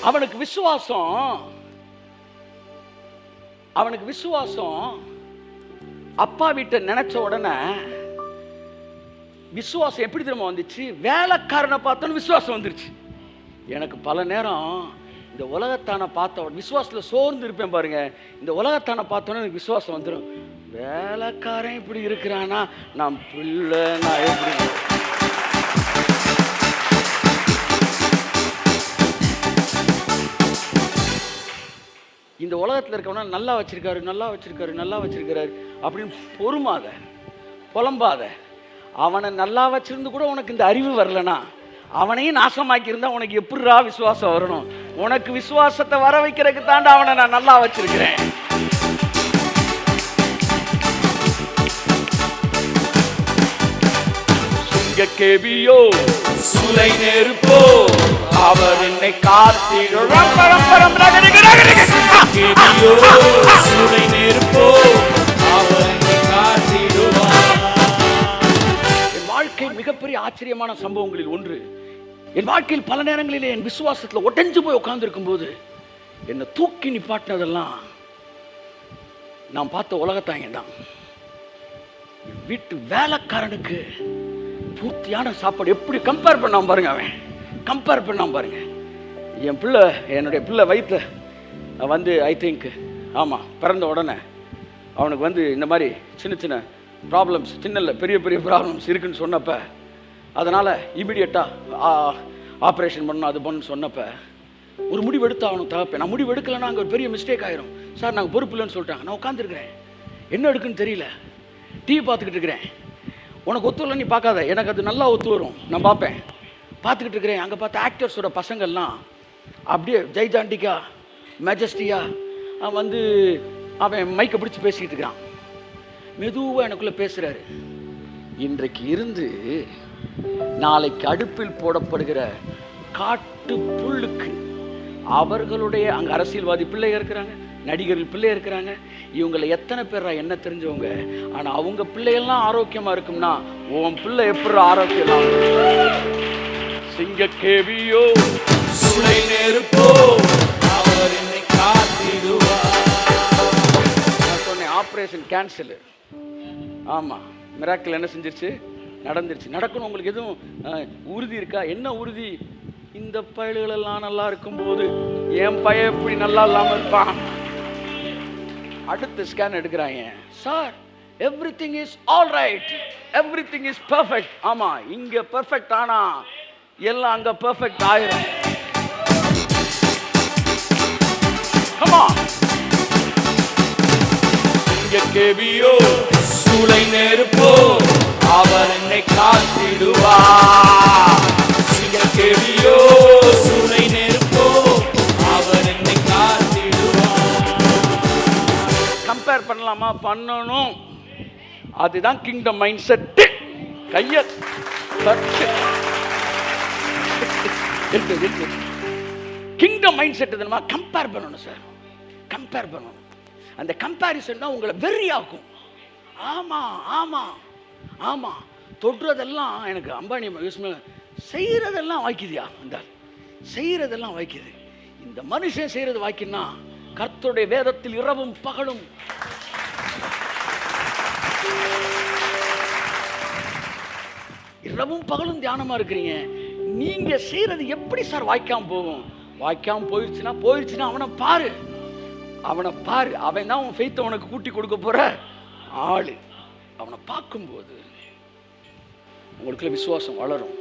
அவனுக்கு விசுவாசம் அப்பா வீட்டை நினைச்ச உடனே விசுவாசம் எப்படி திரும்ப வந்துச்சு? வேலைக்காரனை பார்த்தோன்னு விசுவாசம் வந்துருச்சு. எனக்கு பல நேரம் இந்த உலகத்தான பார்த்த விசுவாசத்தில் சோர்ந்து இருப்பேன் பாருங்க. இந்த உலகத்தான பார்த்தோன்னே எனக்கு விசுவாசம் வந்துடும். வேலைக்காரன் இப்படி இருக்கிறானா நான் பிள்ளை நான் எப்படி. இந்த உலகத்தில் இருக்கவனா நல்லா வச்சிருக்காரு நல்லா வச்சிருக்காரு நல்லா வச்சிருக்கிறாரு அப்படின்னு பொறுமாத, புலம்பாத. அவனை நல்லா வச்சிருந்து கூட உனக்கு இந்த அறிவு வரலனா, அவனையும் நாசமாக்கி இருந்தா உனக்கு எப்படிரா விசுவாசம் வரணும்? உனக்கு விசுவாசத்தை வர வைக்கிறதுக்கு தாண்டா அவனை நான் நல்லா வச்சிருக்கிறேன். கேவியோ சூளை நெருப்போ அவர் என்னை காத்திடுவார். சூளை நெருப்போ அவர் என்னை காத்திடுவார். என் வாழ்க்கை மிகப்பெரிய ஆச்சரியமான சம்பவங்களில் ஒன்று. என் வாழ்க்கையில் பல நேரங்களிலே என் விசுவாசத்தில் ஒட்டஞ்சு போய் உட்கார்ந்து இருக்கும் போது என்னை தூக்கி நிப்பாட்டினதெல்லாம் நான் பார்த்த உலகத்தாங்க தான். வீட்டு வேலைக்காரனுக்கு பூர்த்தியான சாப்பாடு எப்படி கம்பேர் பண்ணாம பாருங்க. அவன் கம்பேர் பண்ணாம பாருங்க. என் பிள்ளை, என்னுடைய பிள்ளை வயிற்றில் வந்து ஐ திங்க் ஆமாம் பிறந்த உடனே அவனுக்கு வந்து இந்த மாதிரி சின்ன சின்ன ப்ராப்ளம்ஸ், சின்ன பெரிய பெரிய ப்ராப்ளம்ஸ் இருக்குன்னு சொன்னப்ப, அதனால் இமீடியட்டாக ஆப்ரேஷன் பண்ணணும் அது பண்ணணும்னு சொன்னப்போ ஒரு முடிவு எடுத்து அவனுக்கு தகப்பேன். நான் முடிவு எடுக்கலைன்னா அங்கே ஒரு பெரிய மிஸ்டேக் ஆயிரும் சார், நாங்கள் பொறுப்பு இல்லைன்னு சொல்லிட்டாங்க. நான் உட்காந்துருக்கிறேன், என்ன எடுக்குன்னு தெரியல, டிவி பார்த்துக்கிட்டு இருக்கிறேன். உனக்கு ஒத்து வரல நீ பார்க்காத, எனக்கு அது நல்லா ஒத்து வரும், நான் பார்ப்பேன். பார்த்துக்கிட்டு இருக்கிறேன். அங்கே பார்த்த ஆக்டர்ஸோட பசங்கள்லாம் அப்படியே ஜெய்ஜாண்டிக்கா மெஜஸ்டியா வந்து அவன் மைக்கை பிடிச்சி பேசிக்கிட்டு இருக்கிறான். மெதுவாக எனக்குள்ளே பேசுகிறாரு, இன்றைக்கு இருந்து நாளைக்கு அடுப்பில் போடப்படுகிற காட்டு புல்லுக்கு அவர்களுடைய அங்கே அரசியல்வாதி பிள்ளைங்க இருக்கிறாங்க, நடிகர்கள் பிள்ளை இருக்கிறாங்க, இவங்களை எத்தனை பேரா என்ன தெரிஞ்சவங்க, ஆனால் அவங்க பிள்ளைகள்லாம் ஆரோக்கியமாக இருக்கும்னா உன் பிள்ளை எப்படி ஆரோக்கியம்? சிங்க கேவியோ சூளை நெருப்போ அவர் என்னை காத்திடுவார். நான் சொன்னேன் ஆப்ரேஷன் கேன்சலு. ஆமாம், மிராக்கிள் என்ன செஞ்சிருச்சு? நடந்துருச்சு. நடக்கணும். உங்களுக்கு எதுவும் உறுதி இருக்கா? என்ன உறுதி? இந்த பயல்களெல்லாம் நல்லா இருக்கும்போது என் பையன் எப்படி நல்லா இல்லாமல் இருப்பான்? அடுத்த ஸ்கேன் எடுக்கிறாங்க. Sir everything is all right, everything is perfect. ஆமாம், இங்கே பெர்ஃபெக்ட் ஆனா எல்லாம் அங்கே பெர்ஃபெக்ட் ஆயிரும். Come on. இங்கே கேவியோ சூளை நெருப்போ அவர் என்னை காத்திடுவார். இங்கே கேவியோ சூளை நெருப்போ அவர் என்னை காத்திடுவார். கம்பேர் பண்ணலாமா? பண்ணணும். அதுதான் கிங்டம் மைண்ட் செட். கைய கிங்டம் மைண்ட் செட் தெரியுமா? கம்பேர் பண்ணணும் சார், கம்பேர் பண்ணணும். அந்த கம்பேரிசன் தான் உங்களை வெறியாக்கும். ஆமா ஆமா ஆமாம், தொடுறதெல்லாம் எனக்கு அம்பானி செய்கிறதெல்லாம் வாய்க்குதியா, இந்த செய்கிறதெல்லாம் வாய்க்குது. இந்த மனுஷன் செய்கிறது வாய்க்குன்னா கர்த்தருடைய வேதத்தில் இரவும் பகலும் இரவும் பகலும் தியானமாக இருக்கிறீங்க. நீங்கள் செய்கிறது எப்படி சார் வாய்க்காமல் போகும்? வாய்க்காமல் போயிடுச்சுன்னா அவனை பாரு, அவன் தான் உன் ஃபெய்த்தை உனக்கு கூட்டி கொடுக்க போகிற ஆள். அவனை பார்க்கும்போது உங்களுக்குள்ள விசுவாசம் வளரும்.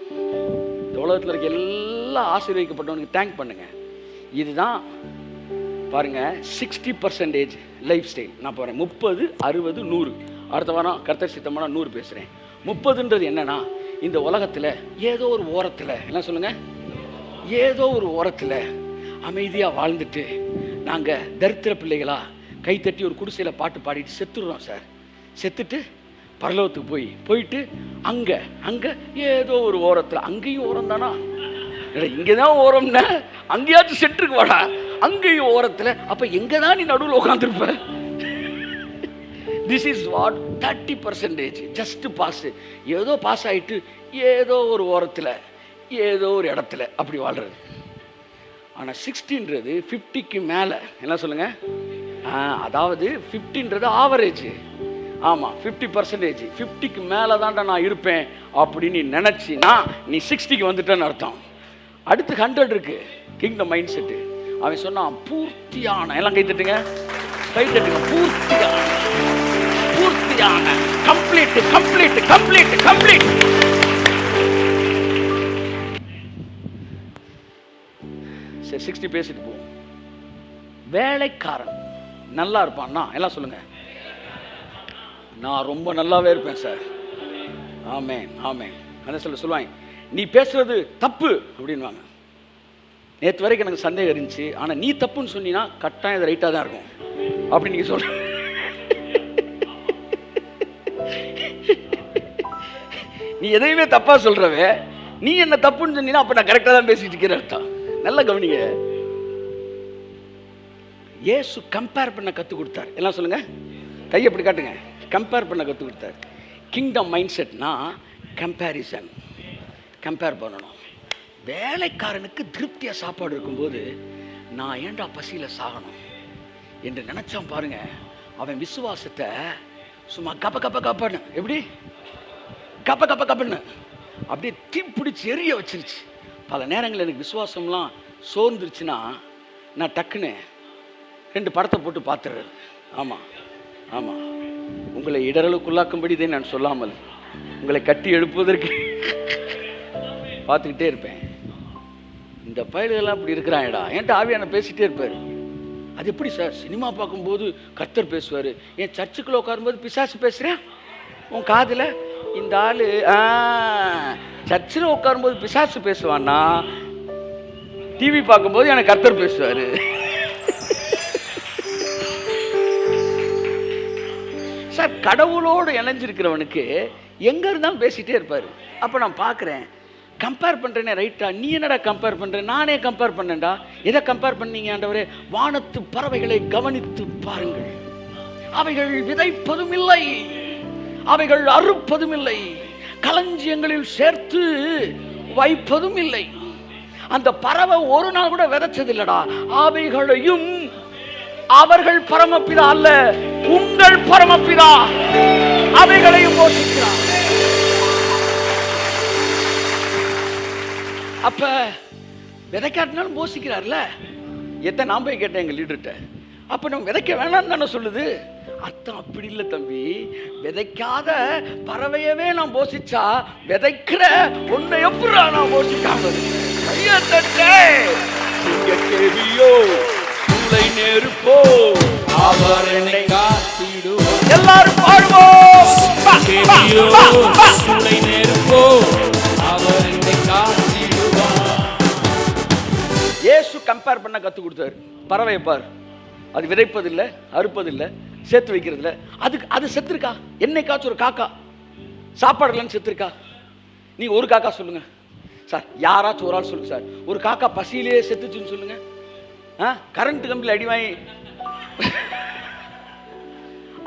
இந்த உலகத்தில் இருக்க எல்லா ஆசீர்வதிக்கப்பட்டவனுக்கு தேங்க் பண்ணுங்க. இதுதான் பாருங்க 60% லைஃப் ஸ்டைல். நான் போகிறேன் 30, 60, 100. அடுத்த வாரம் கர்த்தர் சித்தமான 100 பேசுகிறேன். 30ன்றது என்னன்னா, இந்த உலகத்தில் ஏதோ ஒரு ஓரத்தில், என்ன சொல்லுங்க, ஏதோ ஒரு ஓரத்தில் அமைதியாக வாழ்ந்துட்டு நாங்கள் தரித்திர பிள்ளைகளா கைத்தட்டி ஒரு குடிசையில் பாட்டு பாடிட்டு செத்துடுறோம் சார். செத்துட்டு பரலோகத்துக்கு போயிட்டு அங்கே ஏதோ ஒரு ஓரத்தில், அங்கேயும் ஓரம் தானா, இங்கே தான் ஓரம்னா அங்கேயாச்சும் செட்டுருக்கு வாடா, அங்கேயும் ஓரத்தில். அப்போ எங்கே தான் நீ நடுவில் உட்காந்துருப்ப? This is what 30% just pass. ஏதோ பாஸ் ஆகிட்டு ஏதோ ஒரு ஓரத்தில் ஏதோ ஒரு இடத்துல அப்படி வாழ்கிறது. ஆனால் 60ன்றது 50க்கு மேலே, என்ன சொல்லுங்கள், அதாவது 50ன்றது ஆவரேஜ். ஆமாம், 50%. 50க்கு மேலே தான்டா நான் இருப்பேன் அப்படின்னு நீ நினச்சின்னா நீ 60க்கு வந்துட்டேன்னு அர்த்தம். அடுத்து 100 இருக்கு, கிங்டம் மைண்ட் செட்டு. அவன் சொன்னான் பூர்த்தியான, எல்லாம் கைத்தட்டுங்க, பூர்த்தியான, கம்ப்ளீட். 60 பேசிட்டு போவோம். வேலைக்காரன் நல்லா இருப்பான்னா எல்லாம் சொல்லுங்க, நான் ரொம்ப நல்லாவே இருப்பேன் சார். ஆமேன். அதை சொல்லுவாங்க, நீ பேசுறது தப்பு அப்படின்வாங்க. நேற்று வரைக்கும் எனக்கு சந்தேகம் இருந்துச்சு, ஆனால் நீ தப்புன்னு சொன்னீங்கன்னா கட்டாயம் இது ரைட்டாக தான் இருக்கும் அப்படின்னு நீங்கள் சொல்ற. நீ எதையுமே தப்பாக சொல்கிறவே, நீ என்ன தப்புன்னு சொன்னீங்கன்னா அப்போ நான் கரெக்டாக தான் பேசிட்டு இருக்கிற அர்த்தம். நல்ல கவனிங்க, இயேசு கம்பேர் பண்ண கற்றுக் கொடுத்தார். எல்லாம் சொல்லுங்க, கையை எப்படி காட்டுங்க, கம்பேர் பண்ண கற்றுக் கொடுத்தார். கிங்டம் மைண்ட் செட்னா கம்பேரிசன், கம்பேர் பண்ணணும். வேலைக்காரனுக்கு திருப்தியாக சாப்பாடு இருக்கும்போது நான் ஏன்டா பசியில் சாகணும் என்று நினச்சான் பாருங்க. அவன் விசுவாசத்தை சும்மா கப்பன்னு, எப்படி கப்பன்னு அப்படியே தீப்பிடிச்சு எரிய வச்சிருச்சு. பல நேரங்கள் எனக்கு விசுவாசம்லாம் சோர்ந்துருச்சுன்னா நான் டக்குன்னு 2 படத்தை போட்டு பார்த்துடுறது. ஆமாம், உங்களை இடரலுக்குள்ளாக்கும்படி இதை நான் சொல்லாமல் உங்களை கட்டி எழுப்புவதற்கு பார்த்துக்கிட்டே இருப்பேன். இந்த பயல்கள்லாம் அப்படி இருக்கிறாங்கடா, என்கிட்ட ஆவியான பேசிகிட்டே இருப்பார். அது எப்படி சார்? சினிமா பார்க்கும்போது கர்த்தர் பேசுவார், என் சர்ச்சுக்குள்ளே உட்காரும்போது பிசாசு பேசுகிறேன் உன் காதில். இந்த ஆள் சர்ச்சில் உட்காரும்போது பிசாசு பேசுவான்னா, டிவி பார்க்கும்போது எனக்கு கர்த்தர் பேசுவார். சார், கடவுளோடு இணைஞ்சிருக்கிறவனுக்கு எங்கே இருந்தாலும் பேசிகிட்டே இருப்பார். அப்போ நான் பார்க்குறேன், கம்பேர் பண்ணுறேனே ரைட்டா, நீ என்னடா கம்பேர் பண்ணுறேன்? நானே கம்பேர் பண்ணேன்டா. எதை கம்பேர் பண்ணீங்க ஆண்டவரே? வானத்து பறவைகளை கவனித்து பாருங்கள், அவைகள் விதைப்பதும் இல்லை, அவைகள் அறுப்பதும் இல்லை, களஞ்சியங்களில் சேர்த்து வைப்பதும் இல்லை. அந்த பறவை ஒரு நாள் கூட விதைச்சதில்லடா. அவைகளையும் அவர்கள் பரமபிதா அல்ல, உங்கள் பரமபிதா அவைகளையும் போஷிக்கிறார். அப்ப விதைக்காட்டினாலும் போஷிக்கிறார்ல. எத்தனை நான் போய் கேட்டேன் எங்க லீடர்கிட்ட, அப்ப நம்ம விதைக்க வேணாம்னு தானே சொல்லுது. அர்த்தம் அப்படி இல்லை தம்பி, விதைக்காத பறவையவே நான் போஷிச்சா விதைக்கிற உன்னை எப்படி நான் போஷிக்காம நெருப்போ அவர் என்னை காத்திடுவார். எல்லாரும் பாடுவோம். சூளை நெருப்போ அவர் என்னை காத்திடுவார். இயேசு கம்பேர் பண்ண கத்து கொடுத்தாரு. பறவையை பார், அது விதைப்பதில்லை, அறுப்பதில்லை, சேர்த்து வைக்கிறதில்ல. அது செத்துருக்கா? என்னைக்காச்சும் ஒரு காக்கா சாப்பாடுலன்னு செத்துருக்கா? நீங்க ஒரு காக்கா சொல்லுங்க சார், யாராச்சும் ஒரு ஆள் சொல்லுங்க சார், ஒரு காக்கா பசியிலேயே செத்துச்சுன்னு சொல்லுங்க. கரண்ட் கம்பியில் அடி வாங்கி.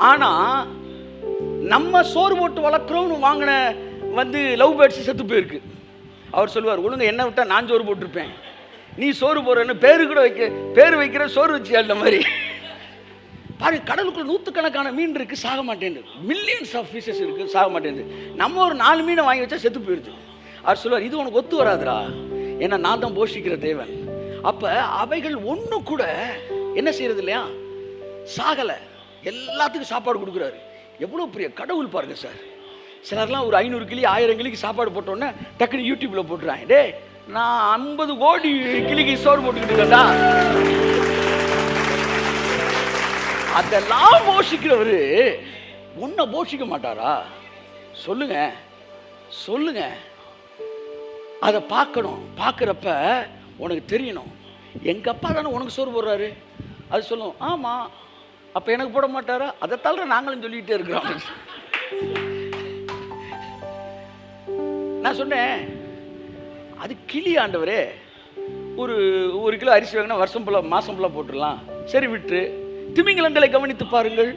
ஆனா நம்ம சோறு போட்டு வளர்க்குறோம்னு வாங்கின வந்து லவ் பேர்ட்ஸ் செத்து போயிருக்கு. அவர் சொல்லுவார், ஒழுங்கு என்ன விட்டா நான் சோறு போட்டிருப்பேன், நீ சோறு போடுறன்னு பேரு கூட பேர் வைக்கிற சோறு வச்சு அந்த மாதிரி. பாருங்க, கடலுக்குள்ள நூற்றுக்கணக்கான மீன் இருக்கு, சாக மாட்டேங்குது. மில்லியன்ஸ் ஆஃப் ஃபிஷஸ் இருக்கு, சாக மாட்டேங்குது. நம்ம ஒரு 4 மீனை வாங்கி வச்சா செத்து போயிடுது. அவர் சொல்லுவார், இது உனக்கு ஒத்து வராதுரா, ஏன்னா நான் தான் போஷிக்கிற தேவன். அப்ப அவைகள் ஒண்ணு கூட என்ன செய்யறது இல்லையா, சாகலை, எல்லாத்துக்கும் சாப்பாடு கொடுக்குறாரு. எவ்வளோ பெரிய கடவுள் பாருங்க சார். சிலர்லாம் ஒரு 500 கிளி 1000 கிளிக்கு சாப்பாடு போட்டோன்னே டக்குனு யூடியூப்ல போட்டுறாங்க, டே நான் 50 கோடி கிளிக்கு சோறு போட்டுக்கிட்டு இருக்கேன்டா. அதெல்லாம் போஷிக்கிறவரு உன்னை போஷிக்க மாட்டாரா? சொல்லுங்க சொல்லுங்க. அதை பார்க்கணும். பார்க்குறப்ப உனக்கு தெரியணும், எங்க அப்பா தானே உனக்கு சோறு போடுறாரு. அது சொல்லும், ஆமா, அப்ப எனக்கு போட மாட்டாரா? அதை தவிர நாங்களும் சொல்லிக்கிட்டே இருக்கிறோம். நான் சொன்னேன், அது கிளி ஆண்டவரே, ஒரு 1 கிலோ அரிசி வாங்கினா வருஷம் ஃபுல்லாக மாதம் ஃபுல்லாக போட்டுடலாம். சரி விட்டு, திமிங்கலங்களை கவனித்து பாருங்கள்.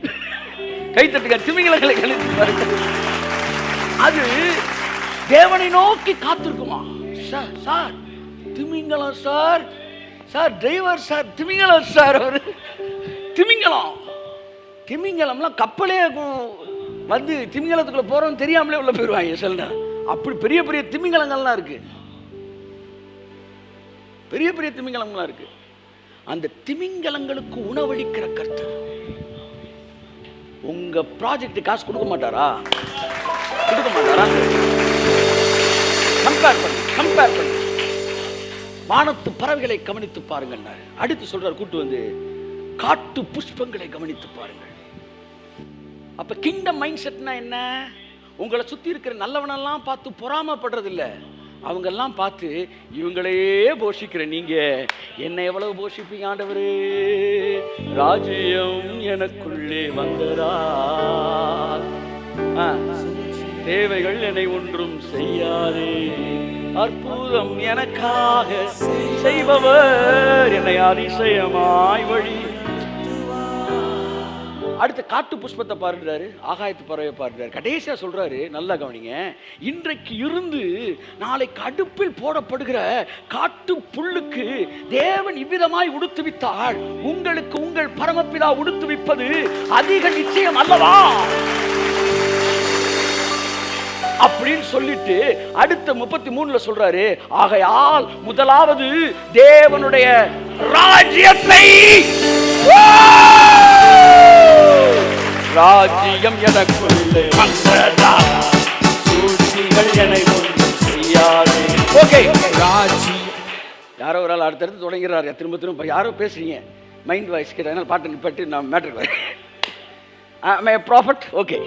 கைத்தட்டுங்க, திமிங்கலங்களை கவனித்து பாருங்கள். அது தேவனை நோக்கி காத்திருக்குமா? சார் சார் திமிங்கலம் சார், சார் டிரைவர் சார், திமிங்கலம் சார். அவரு திமிங்கலம், திமிங்கலம்லாம் கப்பலே வந்து திமிங்கலத்துக்குள்ள போறோம் தெரியாமலே உள்ள போயிடுவாங்க சில நேரம். அப்படி பெரிய பெரிய திமிங்கலங்கள்லாம் இருக்கு, பெரிய பெரிய திமிங்கலங்கள்லாம் இருக்கு. அந்த திமிங்கலங்களுக்கு உணவளிக்கிற கர்த்தர் உங்க ப்ராஜெக்ட் காசு கொடுக்க மாட்டாரா? கொடுக்க மாட்டாரா? கம்பேர் பண்ணு. வானத்து பறவைகளை கவனித்து பாருங்கள். அடுத்து சொல்றார், கூட்டு வந்து காட்டு புஷ்பங்களை கவனித்து பாருங்கள். அப்ப கிங்டம் மைண்ட் செட்னா என்ன? உங்களை சுத்தி இருக்கிற நல்லவனெல்லாம் பார்த்து பொறாமப்படுறது இல்லை, அவங்க எல்லாம் பார்த்து இவங்களையே போஷிக்கிற நீங்க என்ன எவ்வளவு போஷிப்பீங்க ஆண்டவரே. ராஜ்யம் எனக்குள்ளே வந்ததா, தேவைகள் என்னை ஒன்றும் செய்யாதே, அற்புதம் எனக்காக செய்பவர் என்னை அதிசயமாய் வழி. அடுத்து காட்டு புஷ்பத்தை பாருறாரு, ஆகாயத்து பறவை பாருறாரு. கடைசியா சொல்றாரு, நல்லா கவனிங்க, இன்றைக்கு இருந்து நாளைக்கு அடுப்பில் போடப்படுகிற காட்டு புல்லுக்கு தேவன் இவ்விதமாய் உடுத்துவித்தால் உங்களுக்கு உங்கள் பரமபிதா உடுத்துவிப்பது அதிக நிச்சயம் அல்லவா அப்படின்னு சொல்லிட்டு அடுத்த 33ல சொல்றாரு, ஆகையால் முதலாவது தேவனுடைய ராஜ்யத்தை, ராஜ்யம் எனக்குள்ளே வந்ததா, சூழ்ச்சிகள் என்னை ஒன்றும் செய்யாது. ஓகே, ராஜ்யம். யாரோ ஒரு ஆள் அடுத்தடுத்து தொடங்கிறாரு, திரும்ப திரும்ப யாரோ பேசுறீங்க, மைண்ட் வாய்ஸ் கிட்ட. அதனால பாட்டு நிப்பாட்டி நான் மேட்டருக்கு வரேன். ப்ராஃபிட். ஓகே,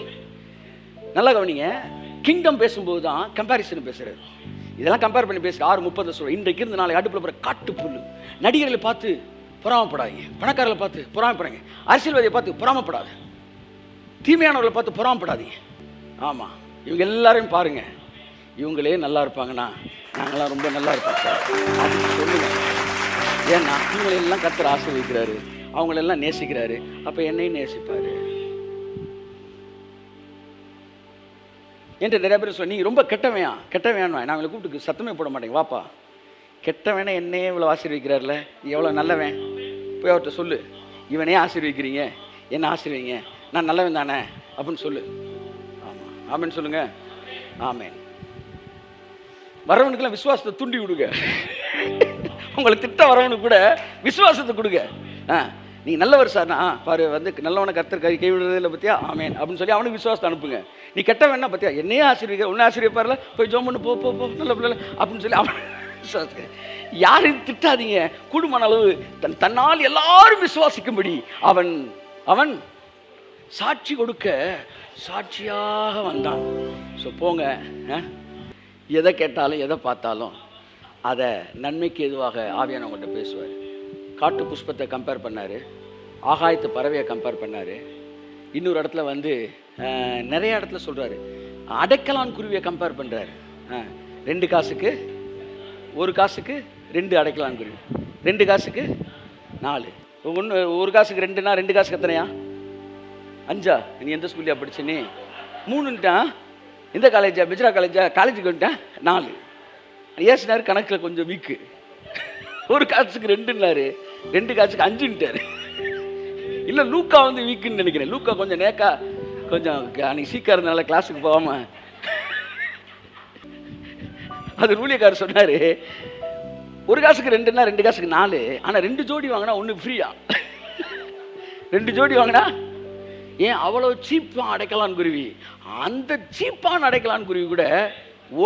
நல்லா கவனிங்க. கிங்டம் பேசும்போது தான் கம்பேரிசன் பேசுறாரு. இதெல்லாம் கம்பேர் பண்ணி பேசுற 6:30 சொல்ற, இன்றைக்கு இருந்து நாளை அடுப்பில் போகிற காட்டு புல்லு. நடிகர்களை பார்த்து பொறாமப்படாதீங்க, பணக்காரர்களை பார்த்து பொறாமப்படாங்க, அரசியல்வாதியை பார்த்து பொறாமப்படாது, தீமையானவர்களை பார்த்து பொறாமப்படாதீங்க. ஆமாம், இவங்க எல்லாரையும் பாருங்க, இவங்களே நல்லா இருப்பாங்கன்னா நாங்களாம் ரொம்ப நல்லா இருப்போம் சார் அப்படின்னு சொல்லுங்க. ஏன்னா இவங்களெல்லாம் கர்த்தர் ஆசீர்வதிக்கிறாரு, அவங்களெல்லாம் நேசிக்கிறாரு, அப்போ என்னையும் நேசிப்பாரு என்று நிறைய பேர் சொல்ல. நீங்கள் ரொம்ப கெட்டவையான் நான் அவங்களை கூப்பிட்டு சத்தமே போட மாட்டேங்க, வாப்பா கெட்டவனே என்னையே இவ்வளோ ஆசீர்வதிக்கிறார்ல, நீ எவ்வளோ நல்லவன், போய் அவர்கிட்ட சொல்லு, இவனே ஆசீர்வதிக்கிறீங்க, என்ன ஆசீர்வதிங்க, நான் நல்லவன் தானே அப்படின்னு சொல்லு. ஆமாம், ஆமேன்னு சொல்லுங்க. ஆமேன். வரவனுக்கெல்லாம் விசுவாசத்தை தூண்டி விடுங்க. உங்களை திட்ட வரவனுக்கு கூட விசுவாசத்தை கொடுங்க. நீங்கள் நல்லவர் சார்னா பாரு, வந்து நல்லவனை கர்த்தர் கைவிடுறதே இல்லை பற்றியா, ஆமேன் அப்படின்னு சொல்லி அவனுக்கு விசுவாசத்தை அனுப்புங்க. நீ கெட்ட வேணா பற்றியா, என்னையே ஆசீர்வதிக்க, உன்னை ஆசீர்வதிப்பார்ல, போய் ஜோம் பண்ணு, போ போ போ நல்ல பிள்ளை அப்படின்னு சொல்லி அவன் விசுவாசிக்க. யாரையும் திட்டாதீங்க. கூடுமான அளவு தன்னால் எல்லாரும் விசுவாசிக்கும்படி அவன் அவன் சாட்சி கொடுக்க சாட்சியாக வந்தான். ஸோ போங்க, எதை கேட்டாலும் எதை பார்த்தாலும் அதை நன்மைக்கு எதுவாக ஆவியானவங்கள்ட்ட பேசுவார். காட்டு புஷ்பத்தை கம்பேர் பண்ணார், ஆகாயத்து பறவையை கம்பேர் பண்ணார். இன்னொரு இடத்துல வந்து நிறைய இடத்துல சொல்கிறாரு, அடைக்கலான் குருவியை கம்பேர் பண்ணுறாரு. 2 காசுக்கு 1 காசுக்கு 2 அடைக்கலான் குருவி, 2 காசுக்கு 4. 1 காசுக்கு 2னா 2 காசுக்கு எத்தனையா? 5. நீ எந்த ஸ்கூல்லையா படிச்ச? நீ 3ன்ட்டான். இந்த காலேஜா, பிஜ்ரா காலேஜா, காலேஜுக்கு வந்துட்டேன் 4. ஏசினார் கணக்கில் கொஞ்சம் வீக்கு. ஒரு காசுக்கு 2ன்னாரு, 2 காசுக்கு 5ன்ட்டாரு. இல்லை லூக்கா வந்து வீக்குன்னு நினைக்கிறேன். லூக்கா கொஞ்சம் நேக்கா, கொஞ்சம் அன்னைக்கு சீக்கிரம் இருந்தனால கிளாஸுக்கு போகாம. அது ஊழியக்காரர் சொன்னார், ஒரு காசுக்கு 2ன்னா 2 காசுக்கு 4, ஆனால் 2 ஜோடி வாங்கினா 1 ஃப்ரீயா. 2 ஜோடி வாங்கினா ஏன் அவ்வளோ சீப்பாக அடைக்கலான்னு குருவி. அந்த சீப்பான அடைக்கலான்னு குருவி கூட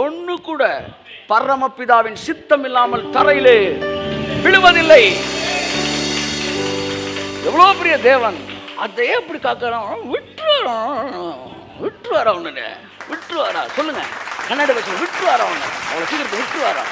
ஒன்று கூட பரமபிதாவின் சித்தம் இல்லாமல் தரையிலே விழுவதில்லை. எவ்வளோ பெரிய தேவன், அதை எப்படி காக்கிறான்? விட்டுவாரா ஒன்று, விட்டுவாரா சொல்லுங்க. கன்னட பேச விட்டுவாரா ஒன்று, அவ்வளோ சீக்கிரத்தை விட்டுவாரா.